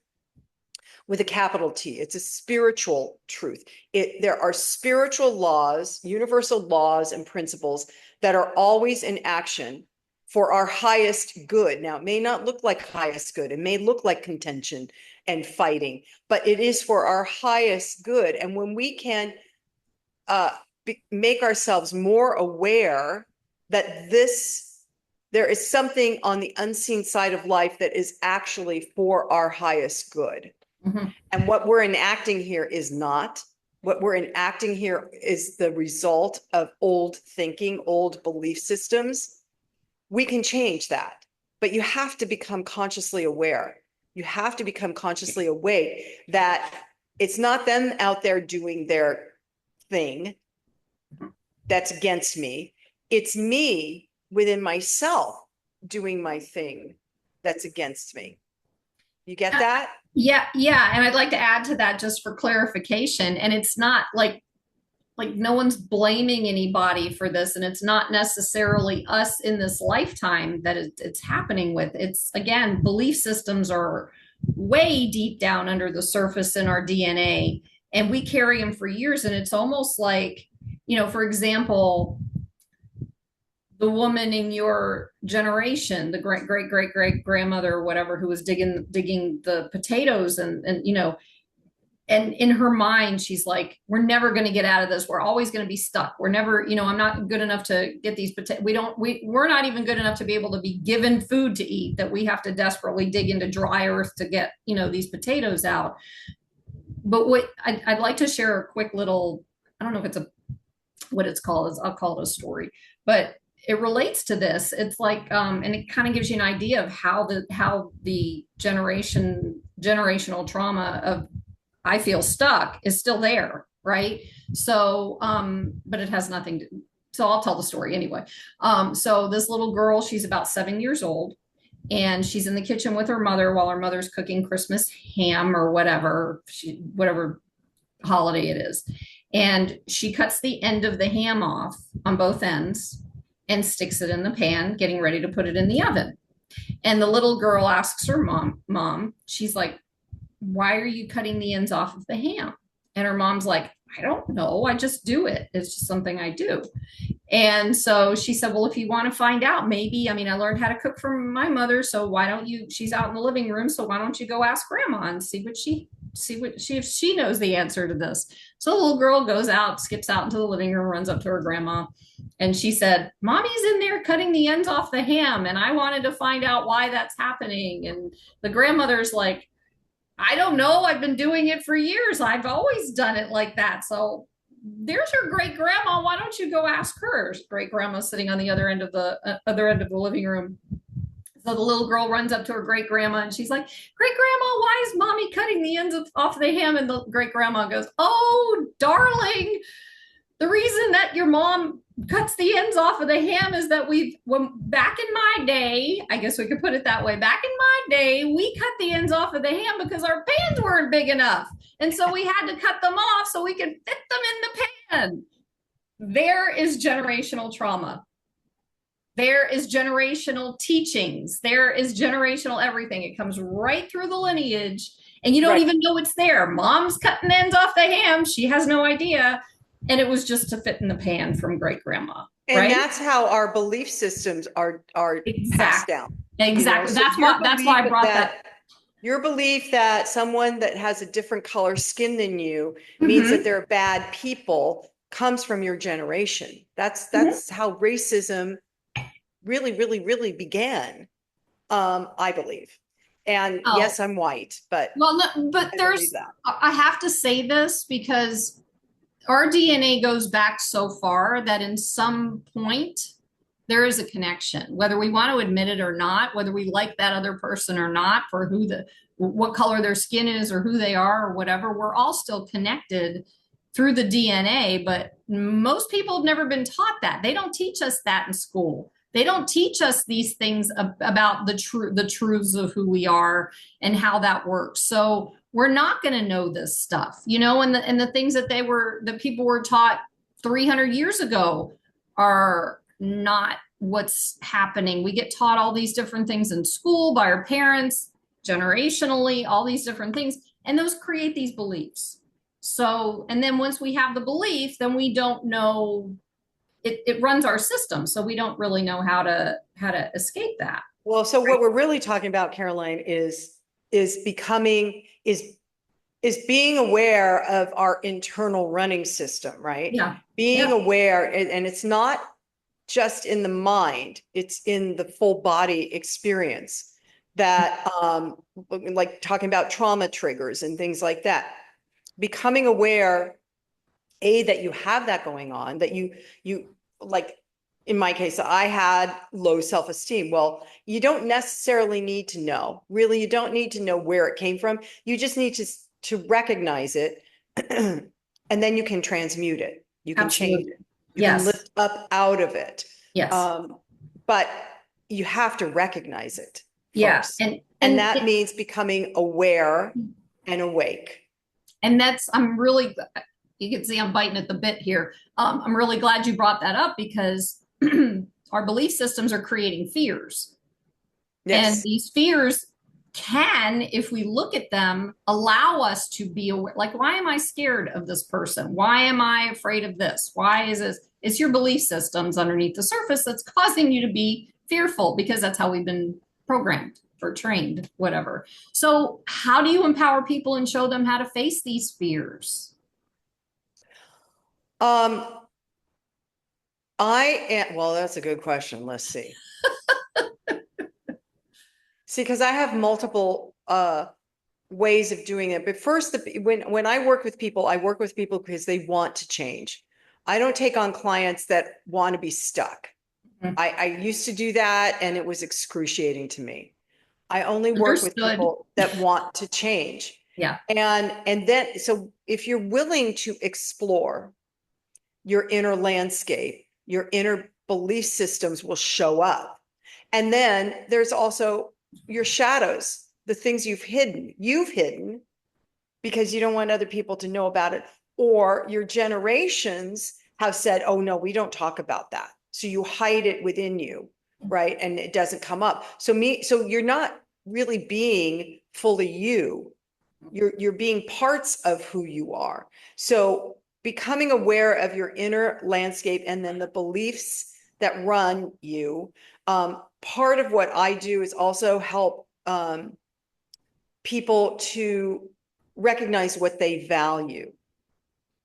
with a capital T. It's a spiritual truth. There are spiritual laws, universal laws and principles that are always in action for our highest good. Now, it may not look like highest good. It may look like contention and fighting, but it is for our highest good. And when we can make ourselves more aware that there is something on the unseen side of life that is actually for our highest good. Mm-hmm. And what we're enacting here is not. What we're enacting here is the result of old thinking, old belief systems. We can change that, but you have to become consciously aware. You have to become consciously awake that it's not them out there doing their thing that's against me. It's me within myself doing my thing that's against me. You get that? Yeah. And I'd like to add to that just for clarification. And it's not like no one's blaming anybody for this, and it's not necessarily us in this lifetime that it's happening with. It's, again, belief systems are way deep down under the surface in our DNA, and we carry them for years. And it's almost like, you know, for example, the woman in your generation, the great grandmother or whatever, who was digging the potatoes, and you know, and in her mind, she's like, we're never going to get out of this. We're always going to be stuck. We're never, you know, I'm not good enough to get these potatoes. We're not even good enough to be able to be given food to eat, that we have to desperately dig into dry earth to get, you know, these potatoes out. But what I'd like to share a quick little, I don't know if it's what it's called, I'll call it a story, but it relates to this. It's like, and it kind of gives you an idea of how the generational trauma of I feel stuck is still there, right? So, but it has nothing to, so I'll tell the story anyway. So this little girl, she's about 7 years old, and she's in the kitchen with her mother while her mother's cooking Christmas ham or whatever holiday it is. And she cuts the end of the ham off on both ends and sticks it in the pan, getting ready to put it in the oven. And the little girl asks her mom, she's like, why are you cutting the ends off of the ham? And her mom's like, I don't know. I just do it. It's just something I do. And so she said, well, if you want to find out, maybe, I mean, I learned how to cook from my mother. So why don't you, she's out in the living room. So why don't you go ask grandma and see if she knows the answer to this. So the little girl goes out, skips out into the living room, runs up to her grandma. And she said, mommy's in there cutting the ends off the ham, and I wanted to find out why that's happening. And the grandmother's like, I don't know. I've been doing it for years. I've always done it like that. So there's your great grandma. Why don't you go ask her? Great grandma sitting on the other end of the living room. So the little girl runs up to her great grandma, and she's like, great grandma, why is mommy cutting the ends off the ham? And the great grandma goes, oh, darling, the reason that your mom cuts the ends off of the ham is that back in my day, I guess we could put it that way, back in my day, we cut the ends off of the ham because our pans weren't big enough. And so we had to cut them off so we could fit them in the pan. There is generational trauma. There is generational teachings. There is generational everything. It comes right through the lineage, and you don't even know it's there. Mom's cutting ends off the ham. She has no idea. And it was just to fit in the pan from great grandma. And right? That's how our belief systems are passed down. Exactly. You know? So that's why I brought that. Your belief that someone that has a different color skin than you means that they're bad people comes from your generation. That's how racism really began. I believe. And Oh, yes, I'm white, but well, no, but I believe there's, that. I have to say this because our DNA goes back so far that in some point there is a connection, whether we want to admit it or not, whether we like that other person or not, for what color their skin is or who they are or whatever, we're all still connected through the DNA. But most people have never been taught that. They don't teach us that in school. They don't teach us these things about the truths of who we are and how that works. So we're not going to know this stuff, and the things that people were taught 300 years ago are not what's happening. We get taught all these different things in school by our parents, generationally, all these different things, and those create these beliefs. So, and then once we have the belief, then we don't know, it runs our system. So we don't really know how to escape that. Well, so what we're really talking about, Caroline, is becoming, is being aware of our internal running system, right? Yeah. Being Yeah. aware, and it's not just in the mind, it's in the full body experience that, like talking about trauma triggers and things like that. Becoming aware, that you have that going on, that you like, in my case, I had low self-esteem. Well, you don't necessarily need to know, really, you don't need to know where it came from. You just need to recognize it. And then you can transmute it. You can change Absolutely. it. You can Yes. lift up out of it. Yes. But you have to recognize it Yeah. first. And that means becoming aware and awake. And you can see I'm biting at the bit here. I'm really glad you brought that up because our belief systems are creating fears. Yes. And these fears can, if we look at them, allow us to be aware. Like, why am I scared of this person? Why am I afraid of this? Why is this? It's your belief systems underneath the surface that's causing you to be fearful, because that's how we've been programmed or trained, whatever. So how do you empower people and show them how to face these fears? Well, that's a good question. Let's see. Because I have multiple ways of doing it. But first, when I work with people, I work with people because they want to change. I don't take on clients that want to be stuck. Mhm. I used to do that, and it was excruciating to me. I only work with Understood. people that want to change. Yeah. And then, so if you're willing to explore your inner landscape, your inner belief systems will show up. And then there's also your shadows, the things you've hidden because you don't want other people to know about it, or your generations have said, oh no, we don't talk about that. So you hide it within you, right? And it doesn't come up. So you're not really being fully you. You're being parts of who you are. So becoming aware of your inner landscape and then the beliefs that run you. Part of what I do is also help people to recognize what they value,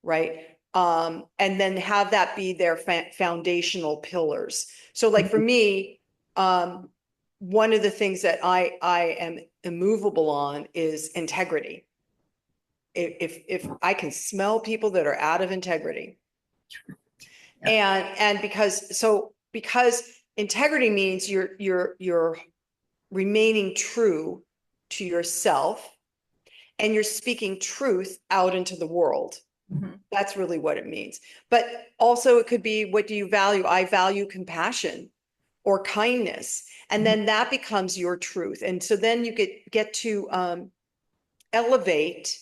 right? And then have that be their foundational pillars. So like for me, one of the things that I am immovable on is integrity. If I can smell people that are out of integrity, and because integrity means you're remaining true to yourself, and you're speaking truth out into the world. Mm-hmm. That's really what it means. But also it could be, what do you value? I value compassion or kindness. And then that becomes your truth. And so then you get to elevate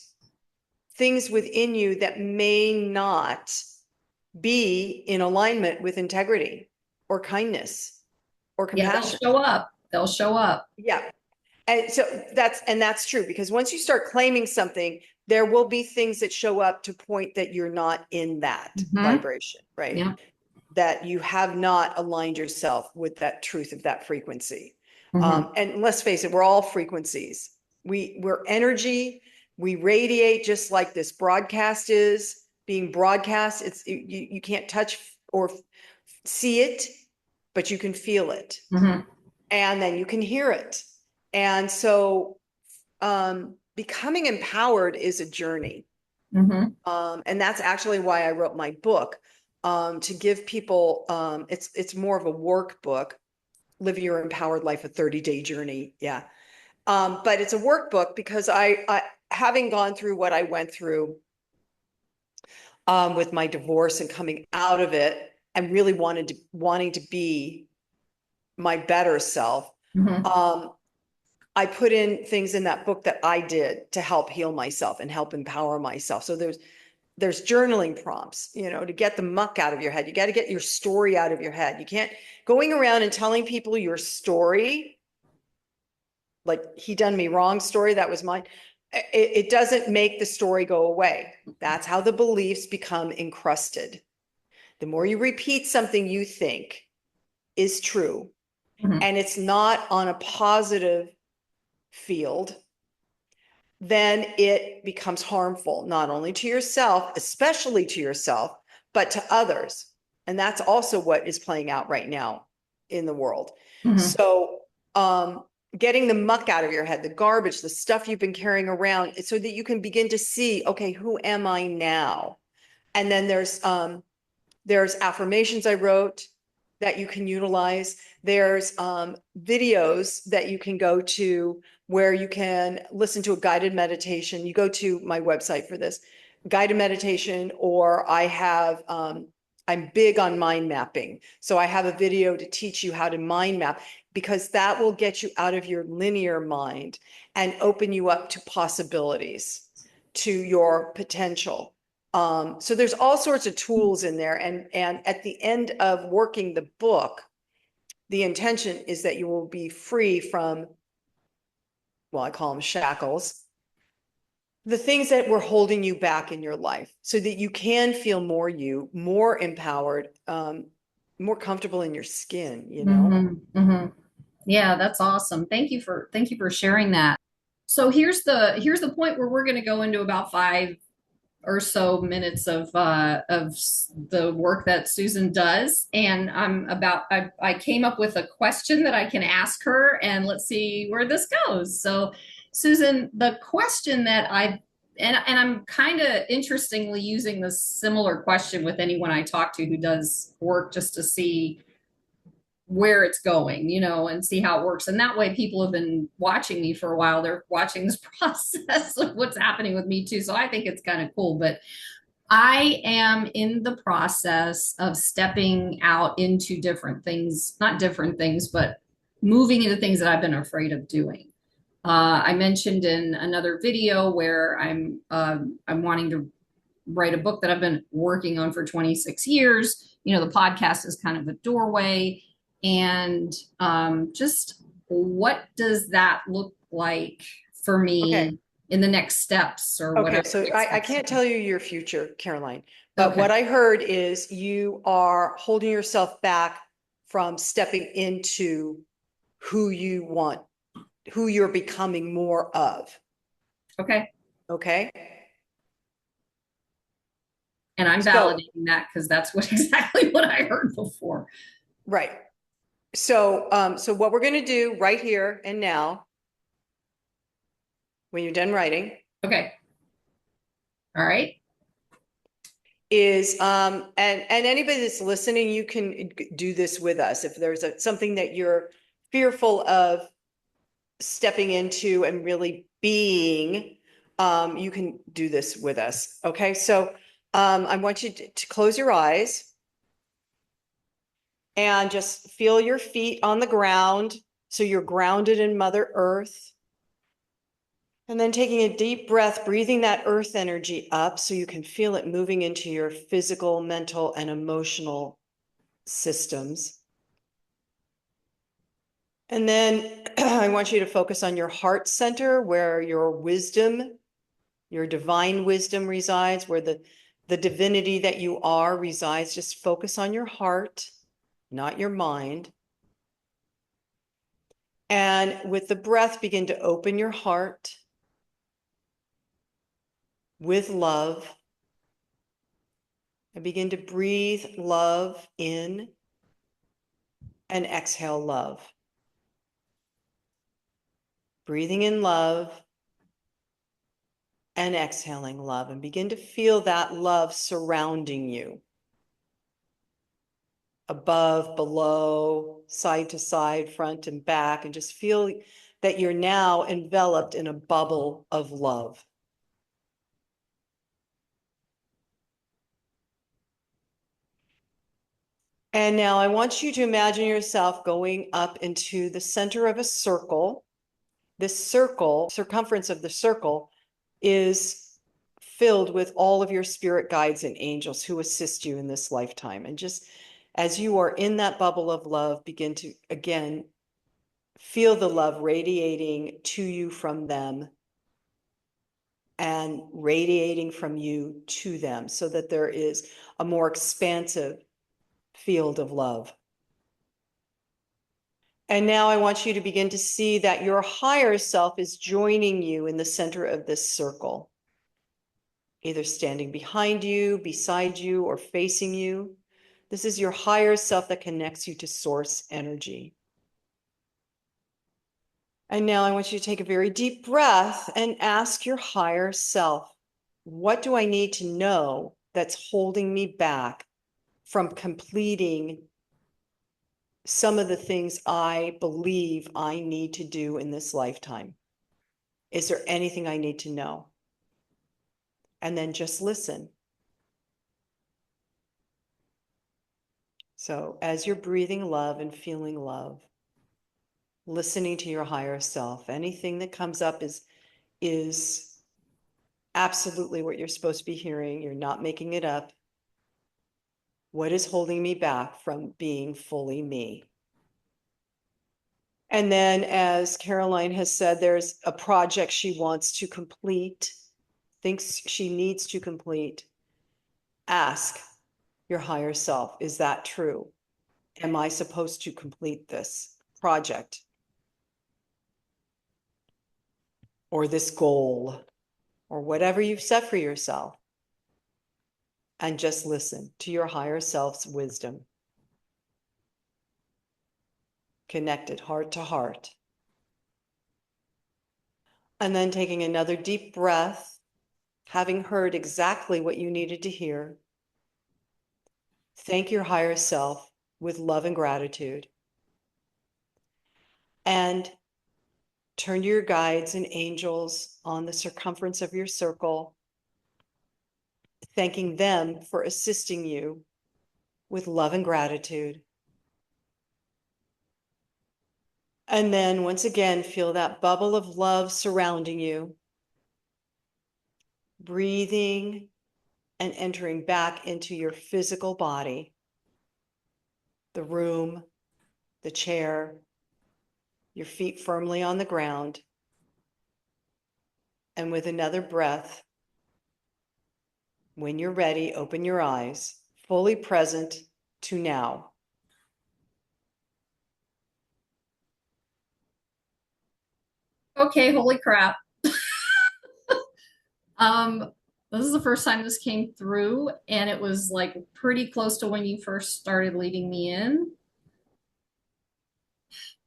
things within you that may not be in alignment with integrity or kindness or compassion. Yeah, they'll show up. They'll show up. Yeah. And so that's true, because once you start claiming something, there will be things that show up to point that you're not in that vibration, right? Yeah. That you have not aligned yourself with that truth of that frequency. Mm-hmm. And let's face it, we're all frequencies. We're energy. We radiate just like this broadcast is being broadcast. You can't touch or see it, but you can feel it. Mm-hmm. and then you can hear it. And so becoming empowered is a journey. And that's actually why I wrote my book, to give people, it's more of a workbook, Live Your Empowered Life, a 30-day journey. Yeah. But it's a workbook because I having gone through what I went through with my divorce and coming out of it and really wanting to be my better self. I put in things in that book that I did to help heal myself and help empower myself. So there's journaling prompts, you know, to get the muck out of your head. You got to get your story out of your head. You can't going around and telling people your story, like he done me wrong story, that was mine. It doesn't make the story go away. That's how the beliefs become encrusted. The more you repeat something you think is true, and it's not on a positive field, then it becomes harmful, not only to yourself, especially to yourself, but to others. And that's also what is playing out right now in the world. So getting the muck out of your head, the garbage, the stuff you've been carrying around, so that you can begin to see, okay, who am I now? And then there's affirmations I wrote that you can utilize. There's videos that you can go to where you can listen to a guided meditation. You go to my website for this guided meditation, or I have, I'm big on mind mapping. So I have a video to teach you how to mind map, because that will get you out of your linear mind and open you up to possibilities, to your potential. So there's all sorts of tools in there. And at the end of working the book, the intention is that you will be free from, well, I call them shackles, the things that were holding you back in your life, so that you can feel more you, more empowered, more comfortable in your skin, you know? Yeah, that's awesome. Thank you for sharing that. So here's the point where we're going to go into about 5 or so minutes of the work that Susan does, and I came up with a question that I can ask her, and let's see where this goes. So, Susan, the question that and I'm kind of interestingly using this similar question with anyone I talk to who does work, just to see where it's going, you know, and see how it works. And that way people have been watching me for a while. They're watching this process of what's happening with me too. So I think it's kind of cool. But I am in the process of stepping out into different things, not different things, but moving into things that I've been afraid of doing. I mentioned in another video where I'm wanting to write a book that I've been working on for 26 years. You know, the podcast is kind of a doorway. And just what does that look like for me in the next steps or whatever? Okay, so I can't tell you your future, Caroline, but what I heard is you are holding yourself back from stepping into who you want, who you're becoming more of. Okay. Okay. And I'm validating that because that's exactly what I heard before. Right. So, so what we're going to do right here and now, when you're done writing. Okay. All right. Is, and anybody that's listening, you can do this with us. If there's something that you're fearful of stepping into and really being, you can do this with us. Okay. So, I want you to close your eyes and just feel your feet on the ground. So you're grounded in Mother Earth. And then taking a deep breath, breathing that earth energy up so you can feel it moving into your physical, mental, and emotional systems. And then I want you to focus on your heart center, where your wisdom, your divine wisdom resides, where the divinity that you are resides. Just focus on your heart, not your mind. And with the breath, begin to open your heart with love. And begin to breathe love in and exhale love. breathing in love and exhaling love, and begin to feel that love surrounding you. Above, below, side to side, front and back, and just feel that you're now enveloped in a bubble of love. And now I want you to imagine yourself going up into the center of a circle. This circle, circumference of the circle, is filled with all of your spirit guides and angels who assist you in this lifetime. And just as you are in that bubble of love, begin to, again, feel the love radiating to you from them and radiating from you to them, so that there is a more expansive field of love. And now I want you to begin to see that your higher self is joining you in the center of this circle, either standing behind you, beside you, or facing you. This is your higher self that connects you to source energy. And now I want you to take a very deep breath and ask your higher self, what do I need to know that's holding me back from completing some of the things I believe I need to do in this lifetime? Is there anything I need to know? And then just listen. So as you're breathing love and feeling love, listening to your higher self, anything that comes up is absolutely what you're supposed to be hearing. You're not making it up. What is holding me back from being fully me? And then, as Caroline has said, there's a project she wants to complete, thinks she needs to complete. Ask your higher self, is that true? Am I supposed to complete this project or this goal or whatever you've set for yourself? And just listen to your higher self's wisdom. Connected heart to heart. And then taking another deep breath, having heard exactly what you needed to hear. Thank your higher self with love and gratitude. And turn to your guides and angels on the circumference of your circle, thanking them for assisting you with love and gratitude. And then once again, feel that bubble of love surrounding you, breathing and entering back into your physical body, the room, the chair, your feet firmly on the ground. And with another breath, when you're ready, open your eyes, fully present to now. Okay, holy crap. This is the first time this came through, and it was like pretty close to when you first started leading me in.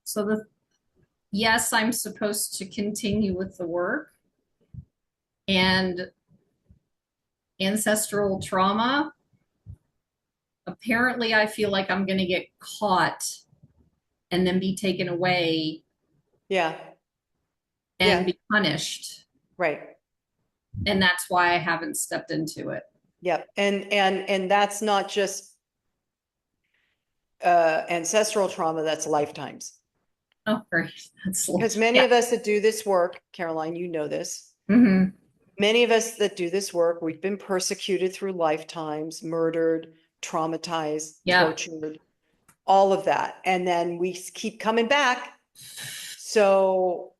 So yes, I'm supposed to continue with the work, and ancestral trauma. Apparently, I feel like I'm going to get caught and then be taken away. Yeah. And be punished. Right. And that's why I haven't stepped into it. Yep. And that's not just ancestral trauma, that's lifetimes. Oh, great. That's because many of us that do this work, Caroline, you know this. Mm-hmm. Many of us that do this work, we've been persecuted through lifetimes, murdered, traumatized, tortured, all of that. And then we keep coming back. So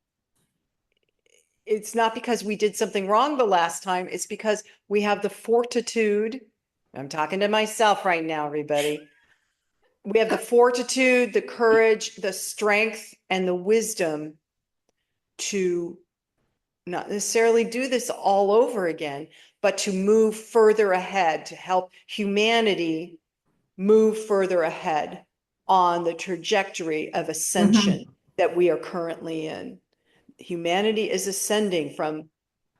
it's not because we did something wrong the last time. It's because we have the fortitude. I'm talking to myself right now, everybody. We have the fortitude, the courage, the strength, and the wisdom to not necessarily do this all over again, but to move further ahead, to help humanity move further ahead on the trajectory of ascension that we are currently in. humanity is ascending from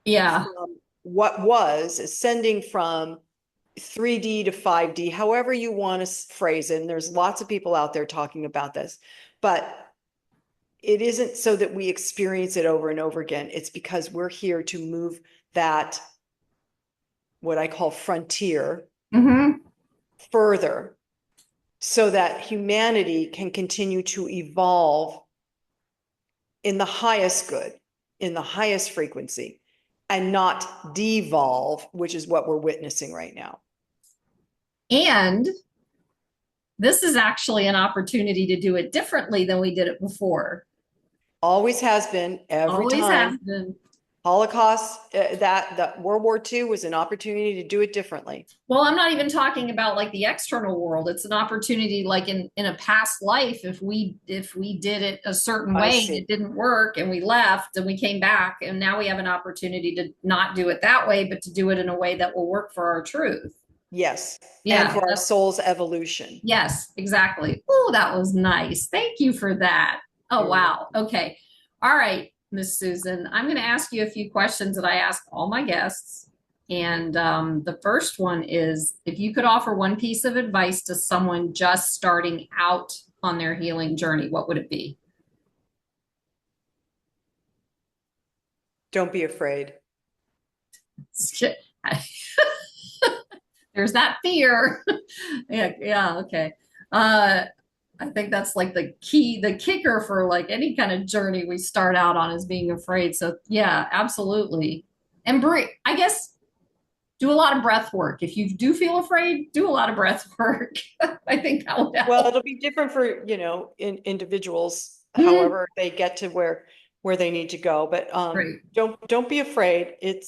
Yeah. what was ascending from 3D to 5D, however you want to phrase it. And there's lots of people out there talking about this, but it isn't so that we experience it over and over again. It's because we're here to move that, what I call frontier, further, so that humanity can continue to evolve in the highest good, in the highest frequency, and not devolve, which is what we're witnessing right now. And this is actually an opportunity to do it differently than we did it before. Always has been, every Always time. has been. Holocaust, that World War II was an opportunity to do it differently. Well, I'm not even talking about like the external world. It's an opportunity, like in a past life, if we did it a certain way and it didn't work and we left and we came back, and now we have an opportunity to not do it that way, but to do it in a way that will work for our truth. Yes. Yeah. And for our soul's evolution. Yes, exactly. Oh, that was nice. Thank you for that. Oh, wow. Okay. All right, Miss Susan, I'm going to ask you a few questions that I ask all my guests. And the first one is, if you could offer one piece of advice to someone just starting out on their healing journey, what would it be? Don't be afraid. There's that fear. Yeah, okay. I think that's like the kicker for like any kind of journey we start out on, is being afraid. So yeah, absolutely. And breathe, I guess, do a lot of breath work. If you do feel afraid, do a lot of breath work. I think that would help. Well, it'll be different for, individuals, however they get to where they need to go. But don't be afraid. It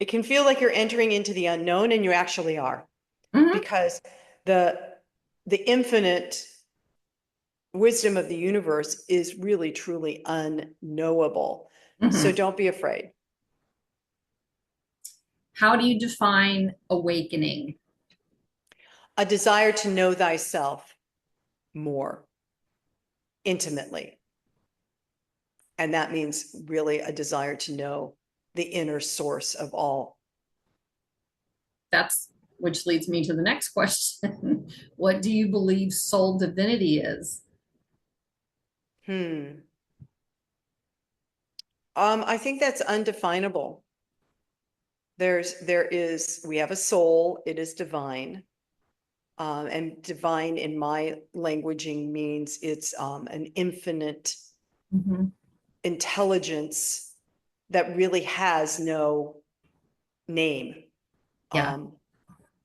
can feel like you're entering into the unknown, and you actually are, because the infinite wisdom of the universe is really, truly unknowable. So don't be afraid. How do you define awakening? A desire to know thyself more intimately. And that means really a desire to know the inner source of all. Which leads me to the next question. What do you believe soul divinity is? I think that's undefinable. We have a soul, it is divine. And divine in my languaging means it's an infinite intelligence that really has no name.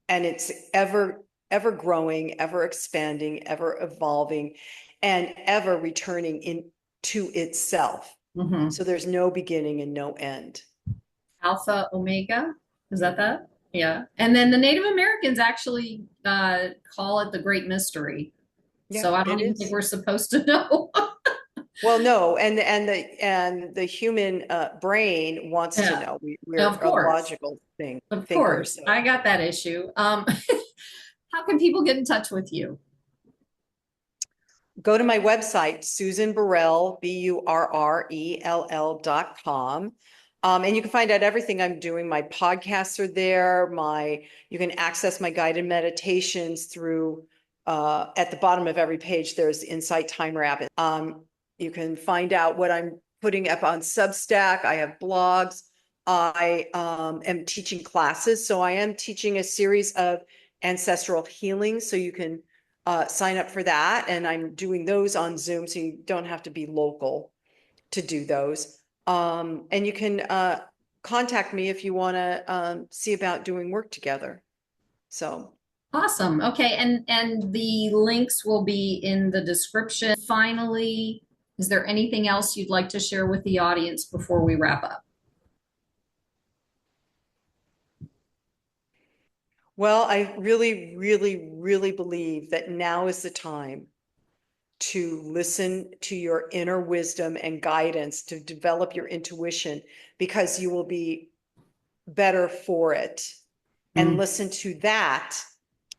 And it's ever growing, ever expanding, ever evolving, and ever returning into itself. So there's no beginning and no end. Alpha, Omega, is that? Yeah. And then the Native Americans actually call it the Great Mystery. Yeah, so I don't even think we're supposed to know. Well, no, and the human brain wants to know. We're a logical thing. Of course, so. I got that issue. How can people get in touch with you? Go to my website, Susan Burrell, BURRELL.com. And you can find out everything I'm doing. My podcasts are there. You can access my guided meditations through, at the bottom of every page, there's the Insight Timer app. You can find out what I'm putting up on Substack. I have blogs. I am teaching classes. So I am teaching a series of ancestral healing. So you can sign up for that. And I'm doing those on Zoom. So you don't have to be local to do those. And you can contact me if you want to see about doing work together. So awesome. Okay. And the links will be in the description. Finally, is there anything else you'd like to share with the audience before we wrap up? Well, I really, really, really believe that now is the time to listen to your inner wisdom and guidance, to develop your intuition, because you will be better for it. And listen to that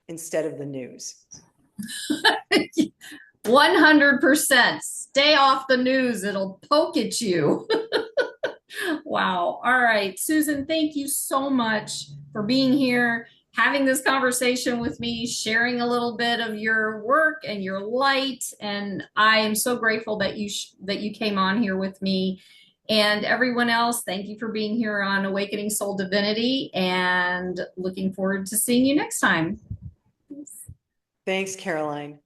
instead of the news. 100%. Stay off the news. It'll poke at you. Wow. All right. Susan, thank you so much for being here, having this conversation with me, sharing a little bit of your work and your light. And I am so grateful that you came on here with me. And everyone else, thank you for being here on Awakening Soul Divinity, and looking forward to seeing you next time. Thanks, Caroline.